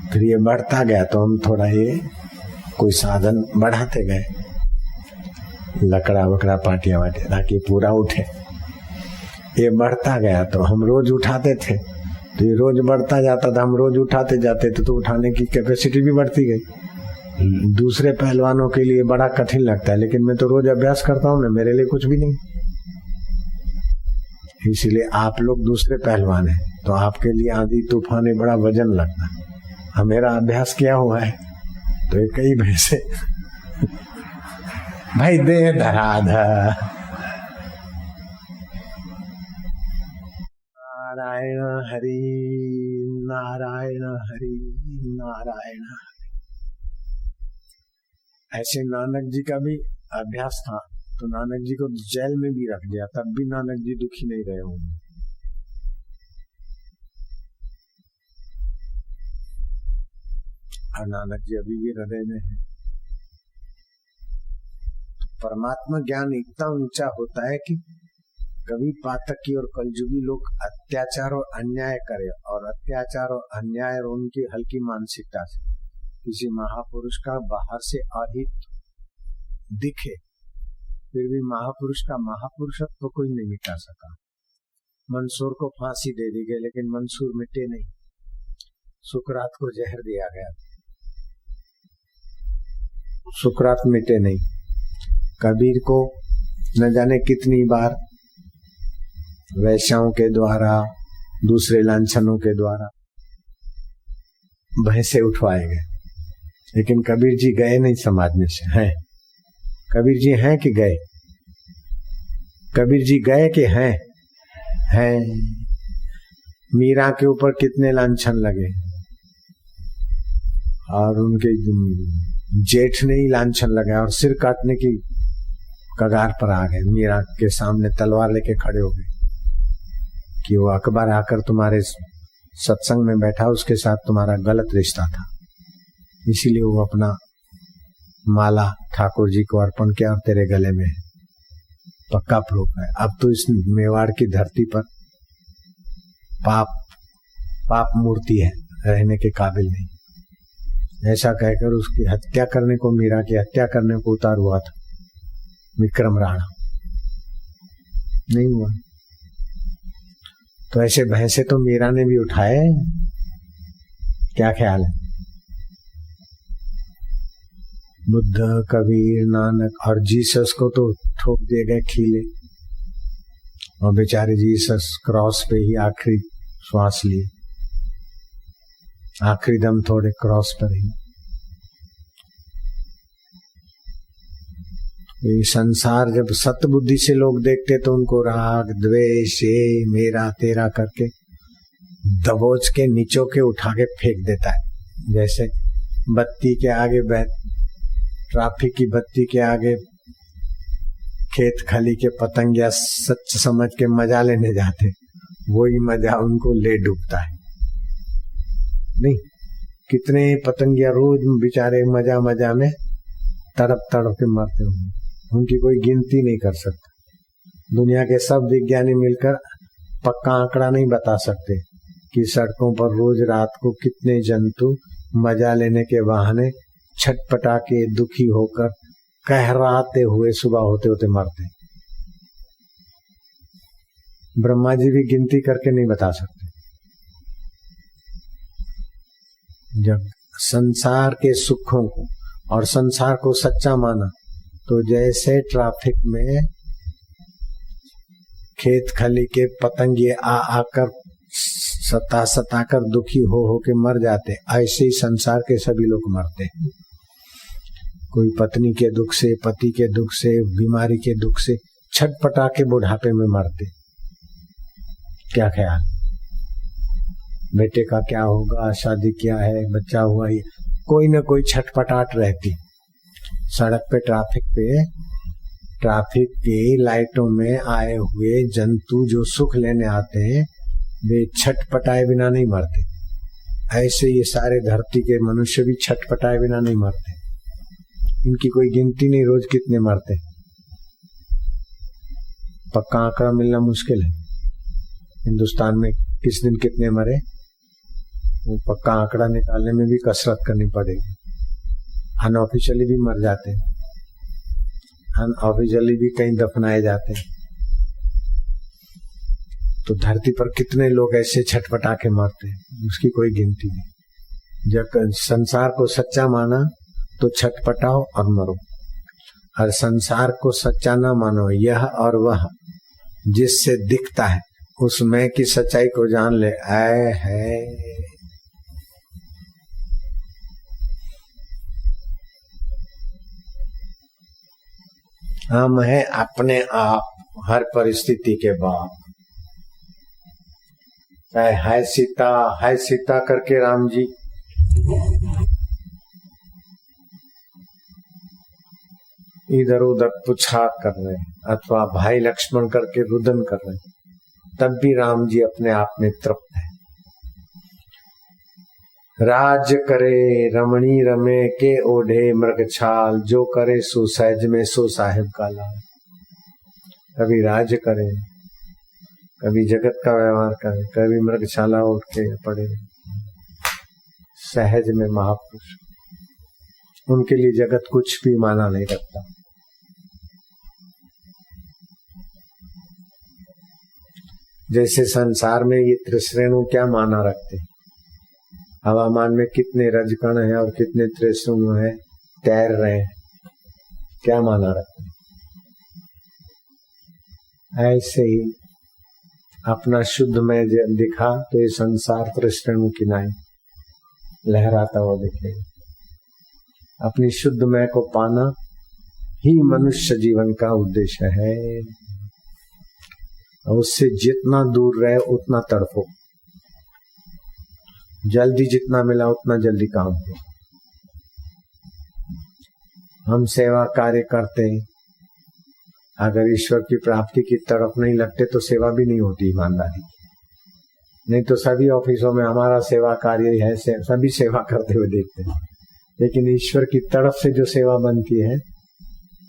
फिर ये बढ़ता गया तो हम थोड़ा ये कोई साधन बढ़ाते गए, लकड़ा वकड़ा पाटिया वाटिया, ताकि पूरा उठे। ये बढ़ता गया तो हम रोज उठाते थे, तो ये रोज बढ़ता जाता था, हम रोज उठाते जाते थे, तो उठाने की कैपेसिटी भी बढ़ती गई। दूसरे पहलवानों के लिए बड़ा कठिन लगता है, लेकिन मैं तो रोज अभ्यास करता हूँ ना, मेरे लिए कुछ भी नहीं। इसीलिए आप लोग दूसरे पहलवान हैं तो आपके लिए आंधी तूफान बड़ा वजन लगता है। मेरा अभ्यास किया हुआ है तो ये कई भैंसे भाई दे धराधर। नारायण हरि नारायण हरि नारायण। ऐसे नानक जी का भी अभ्यास था, तो नानक जी को जेल में भी रख दिया, तब भी नानक जी दुखी नहीं रहे होंगे। और नानक जी अभी भी हृदय में है। परमात्मा ज्ञान इतना ऊंचा होता है कि कभी पातकी और कलजुगी लोग अत्याचार और अन्याय करे, और अत्याचार और अन्याय और उनकी हल्की मानसिकता से किसी महापुरुष का बाहर से अहित दिखे, फिर भी महापुरुष का महापुरुषत्व तो कोई नहीं मिटा सका। मंसूर को फांसी दे दी गई, लेकिन मंसूर मिटे नहीं। सुकरात को जहर दिया गया, सुकरात मिटे नहीं। कबीर को न जाने कितनी बार वैश्याओं के द्वारा, दूसरे लांछनों के द्वारा भैंसे उठवाए गए, लेकिन कबीर जी गए नहीं समाज में से। हैं कबीर जी हैं कि गए? कबीर जी गए कि हैं? हैं। मीरा के ऊपर कितने लांछन लगे, और उनके जेठ ने ही लांछन लगाया और सिर काटने की कगार पर आ गए। मीरा के सामने तलवार लेके खड़े हो गए कि वो अकबर आकर तुम्हारे सत्संग में बैठा, उसके साथ तुम्हारा गलत रिश्ता था, इसीलिए वो अपना माला ठाकुर जी को अर्पण किया और तेरे गले में पक्का प्रूफ है। अब तो इस मेवाड़ की धरती पर पाप मूर्ति है, रहने के काबिल नहीं। ऐसा कहकर उसकी हत्या करने को, मीरा की हत्या करने को उतार हुआ था विक्रम राणा, नहीं हुआ। तो ऐसे भैंसे तो मीरा ने भी उठाए, क्या ख्याल है? बुद्ध, कबीर, नानक और जीसस को तो ठोक दिए गए खीले, और बेचारे जीसस क्रॉस पे ही आखिरी श्वास लिए, आखिरी दम थोड़े क्रॉस पर ही। ये संसार जब सतबुद्धि से लोग देखते तो उनको राग द्वेष ये मेरा तेरा करके दबोच के नीचो के उठा के फेंक देता है। जैसे बत्ती के आगे ट्रैफिक की बत्ती के आगे खेत खली के पतंगिया सच समझ के मजा लेने जाते, वही मजा उनको ले डूबता है। नहीं, कितने पतंगिया रोज बेचारे मजा मजा में तड़प तड़प के मरते होंगे, उनकी कोई गिनती नहीं कर सकता। दुनिया के सब विज्ञानी मिलकर पक्का आंकड़ा नहीं बता सकते कि सड़कों पर रोज रात को कितने जंतु मजा लेने के बहाने छटपटा के दुखी होकर कहराते हुए सुबह होते होते मरते। ब्रह्मा जी भी गिनती करके नहीं बता सकते। जब संसार के सुखों को और संसार को सच्चा माना तो जैसे ट्रैफिक में खेत खली के पतंगे आकर सता कर दुखी हो के मर जाते, ऐसे ही संसार के सभी लोग मरते। कोई पत्नी के दुख से, पति के दुख से, बीमारी के दुख से छटपटा के बुढ़ापे में मरते। क्या ख्याल, बेटे का क्या होगा, शादी क्या है, बच्चा हुआ, ही कोई न कोई छटपटाट रहती। सड़क पे ट्रैफिक की लाइटों में आए हुए जंतु जो सुख लेने आते हैं वे छटपटाए बिना नहीं मरते। ऐसे ये सारे धरती के मनुष्य भी छटपटाए बिना नहीं मरते। इनकी कोई गिनती नहीं, रोज कितने मरते। पक्का आंकड़ा मिलना मुश्किल है। हिंदुस्तान में किस दिन कितने मरे, वो पक्का आंकड़ा निकालने में भी कसरत करनी पड़ेगी। अनऑफिशियली भी मर जाते हैं, अनऑफिशियली भी कहीं दफनाए जाते हैं। तो धरती पर कितने लोग ऐसे छटपटा के मरते हैं, उसकी कोई गिनती नहीं। जब संसार को सच्चा माना तो छटपटाओ और मरो, और संसार को सच्चा ना मानो, यह और वह जिससे दिखता है उसमें की सच्चाई को जान ले। आए है हम है अपने आप हर परिस्थिति के बाप। चाहे है सीता करके राम जी इधर उधर पुछा कर रहे, अथवा भाई लक्ष्मण करके रुदन कर रहे, तब भी राम जी अपने आप में तृप्त है। राज करे रमणी रमे के ओढ़े मृग छाल, जो करे सो सहज में सो साहिब का लाल। कभी राज करे, कभी जगत का व्यवहार करे, कभी मृगशाला उठ के पड़े, सहज में महापुरुष। उनके लिए जगत कुछ भी माना नहीं रखता। जैसे संसार में ये त्रिश्रेणु क्या माना रखते, हवामान में कितने रजकण हैं और कितने त्रिश्रेणु हैं तैर रहे हैं, क्या माना रखते। ऐसे ही अपना शुद्ध में दिखा तो ये संसार त्रिश्रेणु की नाई लहराता हुआ दिखेगा। अपनी शुद्ध में को पाना ही मनुष्य जीवन का उद्देश्य है। उससे जितना दूर रहे उतना तड़पो, जल्दी जितना मिला उतना जल्दी काम हो। हम सेवा कार्य करते हैं, अगर ईश्वर की प्राप्ति की तरफ नहीं लगते तो सेवा भी नहीं होती ईमानदारी। नहीं तो सभी ऑफिसों में हमारा सेवा कार्य है, सभी सेवा करते हुए देखते हैं, लेकिन ईश्वर की तरफ से जो सेवा बनती है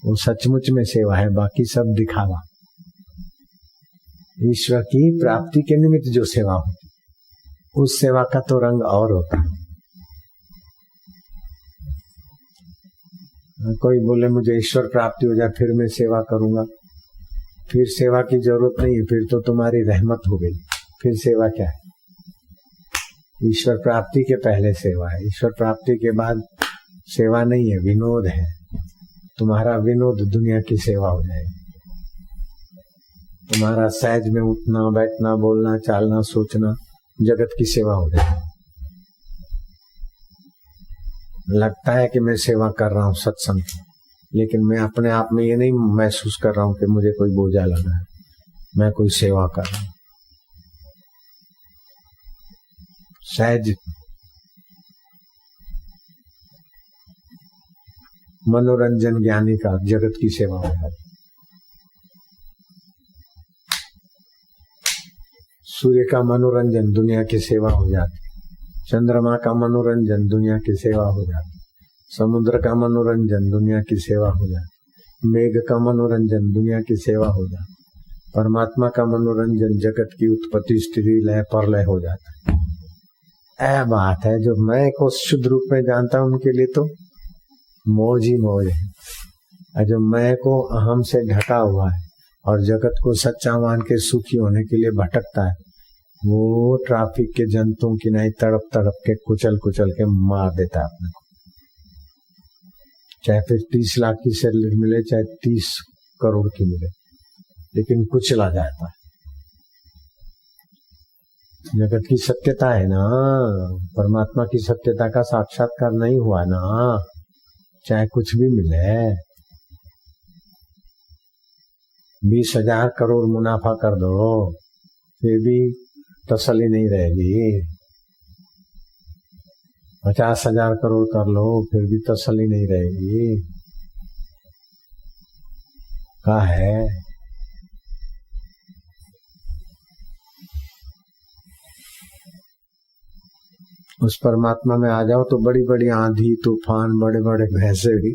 वो सचमुच में सेवा है, बाकी सब दिखावा। ईश्वर की प्राप्ति के निमित्त जो सेवा होती उस सेवा का तो रंग और होता है। कोई बोले मुझे ईश्वर प्राप्ति हो जाए फिर मैं सेवा करूंगा, फिर सेवा की जरूरत नहीं है, फिर तो तुम्हारी रहमत हो गई, फिर सेवा क्या है। ईश्वर प्राप्ति के पहले सेवा है, ईश्वर प्राप्ति के बाद सेवा नहीं है, विनोद है। तुम्हारा विनोद दुनिया की सेवा हो जाएगी। तुम्हारा सहज में उठना बैठना बोलना चालना सोचना जगत की सेवा हो जाएगी। लगता है कि मैं सेवा कर रहा हूं सत्संग की, लेकिन मैं अपने आप में ये नहीं महसूस कर रहा हूं कि मुझे कोई बोझा लगा है, मैं कोई सेवा कर रहा हूं। सहज मनोरंजन ज्ञानी का जगत की सेवा हो जाती। सूर्य का मनोरंजन दुनिया की सेवा हो जाती, चंद्रमा का मनोरंजन दुनिया की सेवा हो जाती, समुद्र का मनोरंजन दुनिया की सेवा हो जाती, मेघ का मनोरंजन दुनिया की सेवा हो जाती, परमात्मा का मनोरंजन जगत की उत्पत्ति स्थिति लय प्रलय हो जाता है। यह बात है, जो मैं को शुद्ध रूप में जानता हूं उनके लिए तो मौज ही मौज है। जो मैं को अहम से ढका हुआ है और जगत को सच्चा मान के सुखी होने के लिए भटकता है, वो ट्रैफिक के जंतुओं की नहीं तड़प तड़प के कुचल कुचल के मार देता है अपने को। चाहे फिर 30 लाख की सैलरी मिले चाहे 30 करोड़ की मिले, लेकिन कुचला जाता है। जगत की सत्यता है ना, परमात्मा की सत्यता का साक्षात्कार नहीं हुआ ना, चाहे कुछ भी मिले। 20,000 करोड़ मुनाफा कर दो फिर भी तसल्ली नहीं रहेगी। 50,000 करोड़ कर लो फिर भी तसल्ली नहीं रहेगी। क्या है? उस परमात्मा में आ जाओ तो बड़ी बड़ी आंधी तूफान बड़े बड़े भैंसे भी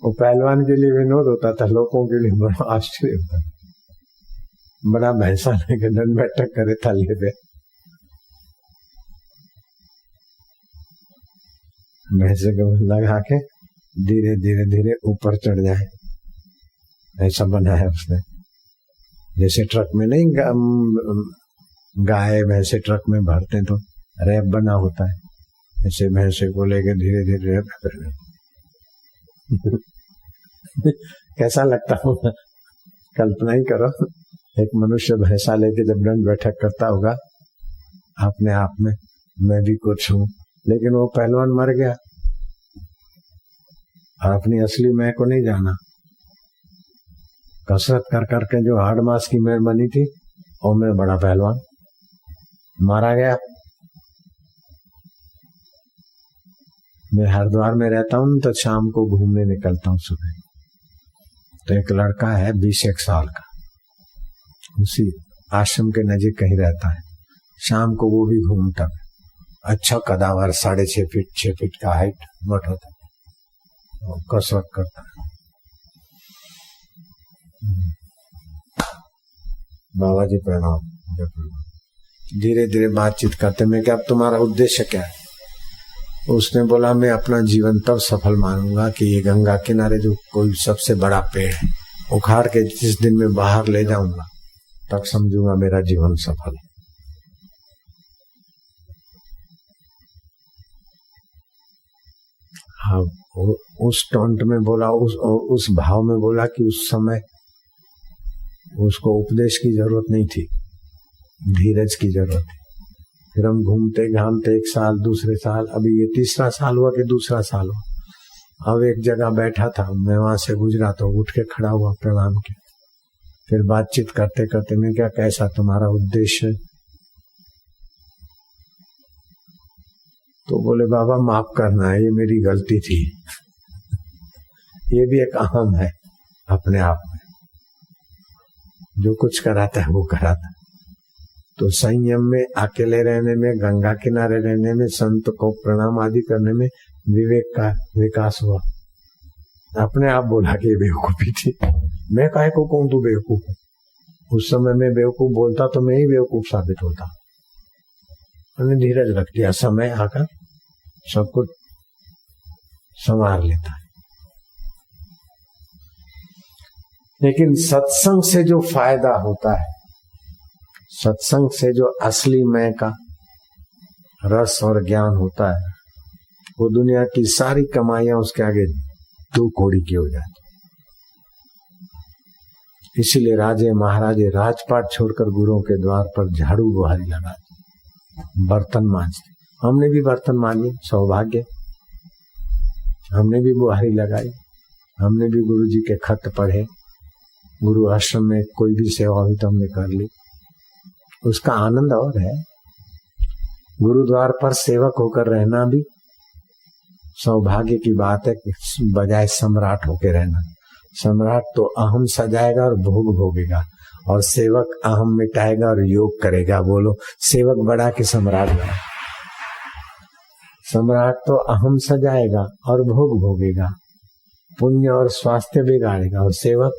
वो पहलवान के लिए विनोद होता था, लोगों के लिए बड़ा आश्चर्य होता था। बड़ा भैंसा लेके दंड बैठक करे थल्ले पे, भैंसे को लगा के धीरे धीरे धीरे ऊपर चढ़ जाए, ऐसा बनाया उसने। जैसे ट्रक में नहीं गाय भैंसे ट्रक में भरते तो रैप बना होता है, ऐसे भैंसे को लेके धीरे धीरे कैसा लगता होगा? कल्पना ही करो, एक मनुष्य भैंसा लेके जब दंड बैठक करता होगा अपने आप में, मैं भी कुछ हूं, लेकिन वो पहलवान मर गया और अपनी असली मैं को नहीं जाना। कसरत कर करके जो हार्ड मास की मैं बनी थी, और मैं बड़ा पहलवान मारा गया। मैं हरिद्वार में रहता हूँ तो शाम को घूमने निकलता हूँ सुबह, तो एक लड़का है 21 साल का, उसी आश्रम के नजीक कहीं रहता है। शाम को वो भी घूमता है, अच्छा कदावर 6.5 फीट 6 फीट का हाइट, मोटा था, कसरत करता है। बाबा जी प्रणाम। धीरे धीरे बातचीत करते, मैं क्या अब तुम्हारा उद्देश्य क्या है? उसने बोला मैं अपना जीवन तब सफल मानूंगा कि ये गंगा किनारे जो कोई सबसे बड़ा पेड़ है उखाड़ के जिस दिन मैं बाहर ले जाऊंगा तब समझूंगा मेरा जीवन सफल है। हाँ, उस टोंट में बोला, उस भाव में बोला कि उस समय उसको उपदेश की जरूरत नहीं थी, धीरज की जरूरत है। फिर हम घूमते घामते 1 साल, दूसरे साल, अभी ये 3रा साल हुआ कि 2रा साल हुआ। अब एक जगह बैठा था, मैं वहां से गुजरा तो उठ के खड़ा हुआ, प्रणाम किया। फिर बातचीत करते करते मैं क्या, कैसा तुम्हारा उद्देश्य? तो बोले बाबा माफ करना है, ये मेरी गलती थी। ये भी एक अहम है अपने आप में, जो कुछ कराता है वो कराता है। तो संयम में, अकेले रहने में, गंगा किनारे रहने में, संत को प्रणाम आदि करने में विवेक का विकास हुआ। अपने आप बोला कि ये बेवकूफी थी, मैं काहे को कहूं तू बेवकूफ है। उस समय मैं बेवकूफ बोलता तो मैं ही बेवकूफ साबित होता। मैंने धीरज रख दिया, समय आकर सब कुछ संवार लेता है। लेकिन सत्संग से जो फायदा होता है, सत्संग से जो असली मैं का रस और ज्ञान होता है, वो दुनिया की सारी कमाइयां उसके आगे दो कौड़ी की हो जाती। इसीलिए राजे महाराजे राजपाट छोड़कर गुरुओं के द्वार पर झाड़ू बुहारी लगाते, बर्तन मांजते। हमने भी बर्तन मांजे, सौभाग्य, हमने भी बुहारी लगाई, हमने भी गुरु जी के खत पढ़े, गुरु आश्रम में कोई भी सेवा हुई तो हमने कर ली। उसका आनंद और है। गुरुद्वार पर सेवक होकर रहना भी सौभाग्य की बात है, बजाय सम्राट होकर रहना। सम्राट तो अहम सजाएगा और भोग भोगेगा, और सेवक अहम मिटाएगा और योग करेगा। बोलो, सेवक बड़ा कि सम्राट बड़ा? सम्राट तो अहम सजाएगा और भोग भोगेगा, पुण्य और स्वास्थ्य बिगाड़ेगा, और सेवक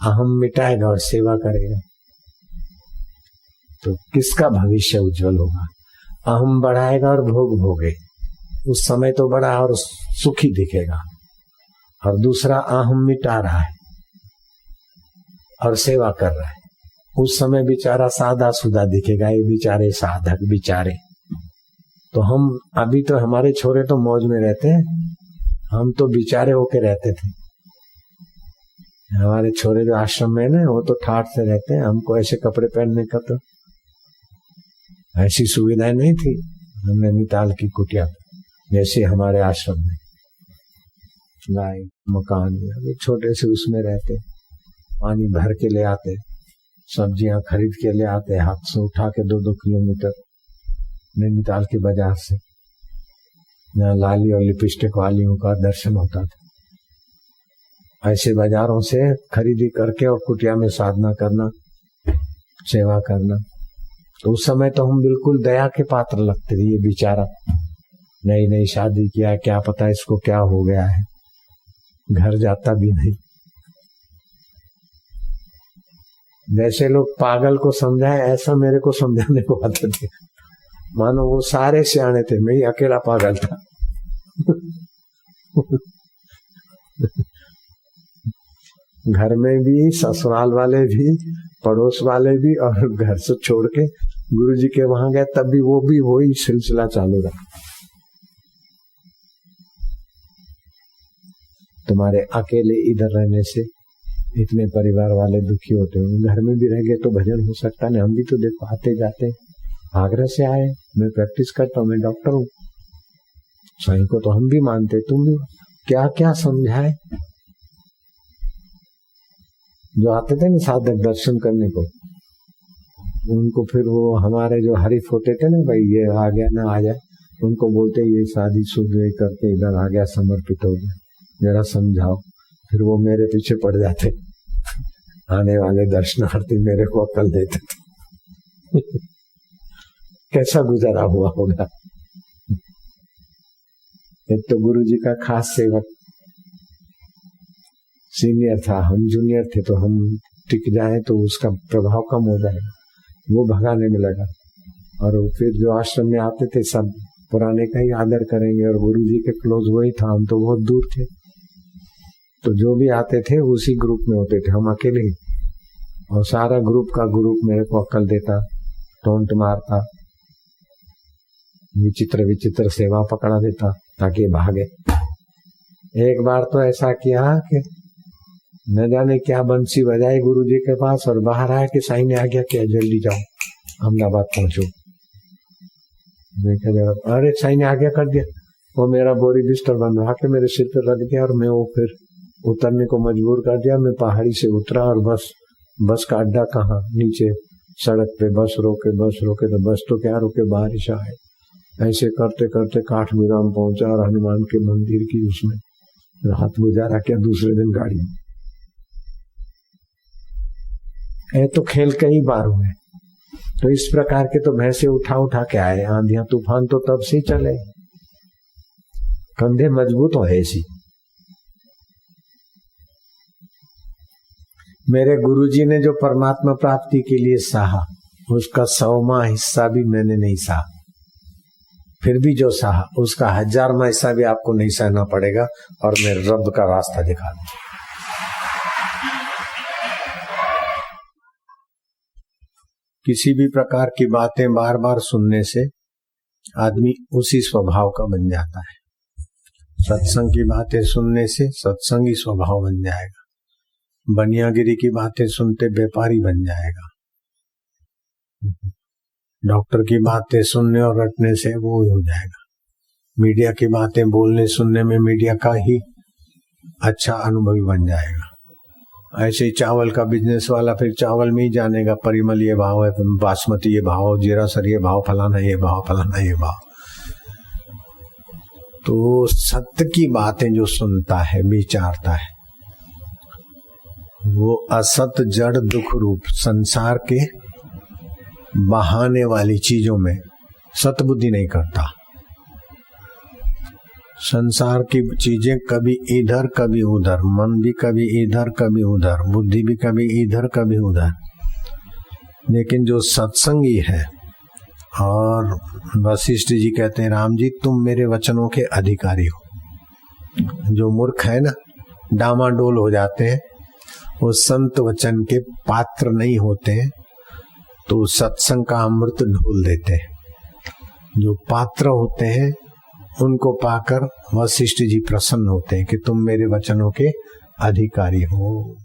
अहम मिटाएगा और सेवा करेगा। तो किसका भविष्य उज्जवल होगा? अहम बढ़ाएगा और भोग भोगे, उस समय तो बड़ा और सुखी दिखेगा, और दूसरा अहम मिटा रहा है और सेवा कर रहा है, उस समय बेचारा सादा सुदा दिखेगा। ये बेचारे साधक बेचारे। तो हम अभी तो हमारे छोरे तो मौज में रहते हैं, हम तो बेचारे होके रहते थे। हमारे छोरे जो आश्रम में ना, वो तो ठाठ से रहते हैं। हमको ऐसे कपड़े पहनने का तो ऐसी सुविधाएं नहीं थी। हम नैनीताल की कुटिया जैसे हमारे आश्रम में गाय मकान, छोटे से उसमें रहते, पानी भर के ले आते, सब्जियां खरीद के ले आते, हाथ से उठा के 2-2 किलोमीटर नैनीताल के बाजार से, जहाँ लाली और लिपस्टिक वालियों का दर्शन होता था। ऐसे बाजारों से खरीदी करके और कुटिया में साधना करना, सेवा करना। तो उस समय तो हम बिल्कुल दया के पात्र लगते थे। ये बेचारा नई नई शादी किया, क्या पता इसको क्या हो गया है, घर जाता भी नहीं। जैसे लोग पागल को समझाए, ऐसा मेरे को समझाने को आते थे, मानो वो सारे सियाने थे, मैं ही अकेला पागल था। घर में भी, ससुराल वाले भी, पड़ोस वाले भी, और घर से छोड़ के गुरु जी के वहां गए, तब भी वही सिलसिला चालू रहा। तुम्हारे अकेले इधर रहने से इतने परिवार वाले दुखी होते होंगे, घर में भी रह गए तो भजन हो सकता नहीं। हम भी तो देखो आते जाते, आगरा से आए, मैं प्रैक्टिस करता हूँ, मैं डॉक्टर हूँ, साईं को तो हम भी मानते, तुम भी। क्या क्या समझाए। जो आते थे ना साधक दर्शन करने को, उनको फिर वो हमारे जो हरीफ होते थे ना, भाई ये आ गया ना आ जाए, उनको बोलते ये शादी शुरू करके इधर आ गया, समर्पित हो गया, जरा समझाओ। फिर वो मेरे पीछे पड़ जाते, आने वाले दर्शनार्थी मेरे को अकल देते थे। कैसा गुजारा हुआ होगा। एक तो गुरु जी का खास सेवक सीनियर था, हम जूनियर थे, तो हम टिक जाए तो उसका प्रभाव कम हो जाएगा, वो भगाने में लगा। और फिर जो आश्रम में आते थे सब पुराने का ही आदर करेंगे, और गुरु जी के क्लोज वही था, हम तो बहुत दूर थे। तो जो भी आते थे उसी ग्रुप में होते थे, हम अकेले ही। और सारा ग्रुप का ग्रुप मेरे को अक्ल देता, टोंट मारता, विचित्र विचित्र सेवा पकड़ा देता ताकि भागे। एक बार तो ऐसा किया कि न जाने क्या बंसी बजाई गुरु जी के पास, और बाहर आया कि साईं ने आ गया, क्या जल्दी जाओ अहमदाबाद पहुंचो। मैं कह, अरे साईं ने आ गया कर दिया। वो मेरा बोरी बिस्तर बंधवा के मेरे सिर पर रख दिया, और मैं वो फिर उतरने को मजबूर कर दिया। मैं पहाड़ी से उतरा, और बस का अड्डा कहाँ, नीचे सड़क पे बस रोके तो बस तो क्या रोके, बारिश आए। ऐसे करते करते काठगोदाम पहुंचा, और हनुमान के मंदिर की उसमें रात गुजारा क्या, दूसरे दिन गाड़ी में। तो खेल कई बार हुए। तो इस प्रकार के तो भैंसे उठा के आए, आंधियां तूफान तो तब से चले, कंधे मजबूत हो ऐसी। मेरे गुरुजी ने जो परमात्मा प्राप्ति के लिए सहा, उसका 100वां हिस्सा भी मैंने नहीं सहा। फिर भी जो सहा उसका 1000वां हिस्सा भी आपको नहीं सहना पड़ेगा, और मैं रब का रास्ता दिखा दूं। किसी भी प्रकार की बातें बार बार सुनने से आदमी उसी स्वभाव का बन जाता है। सत्संग की बातें सुनने से सत्संगी स्वभाव बन जाएगा। बनियागिरी की बातें सुनते व्यापारी बन जाएगा। डॉक्टर की बातें सुनने और रटने से वो हो जाएगा। मीडिया की बातें बोलने सुनने में मीडिया का ही अच्छा अनुभवी बन जाएगा। ऐसे ही चावल का बिजनेस वाला फिर चावल में ही जानेगा, परिमल ये भाव है, बासमती ये भाव, जीरा सर ये भाव, फलाना ये भाव, फलाना ये भाव। तो सत्य की बातें जो सुनता है, विचारता है, वो असत जड़ दुख रूप संसार के बहाने वाली चीजों में सतबुद्धि नहीं करता। संसार की चीजें कभी इधर कभी उधर, मन भी कभी इधर कभी उधर, बुद्धि भी कभी इधर कभी उधर। लेकिन जो सत्संगी है, और वशिष्ठ जी कहते हैं राम जी तुम मेरे वचनों के अधिकारी हो। जो मूर्ख है ना, डामाडोल हो जाते हैं, वो संत वचन के पात्र नहीं होते हैं, तो सत्संग का अमृत ढोल देते हैं। जो पात्र होते हैं उनको पाकर वशिष्ठ जी प्रसन्न होते हैं कि तुम मेरे वचनों के अधिकारी हो।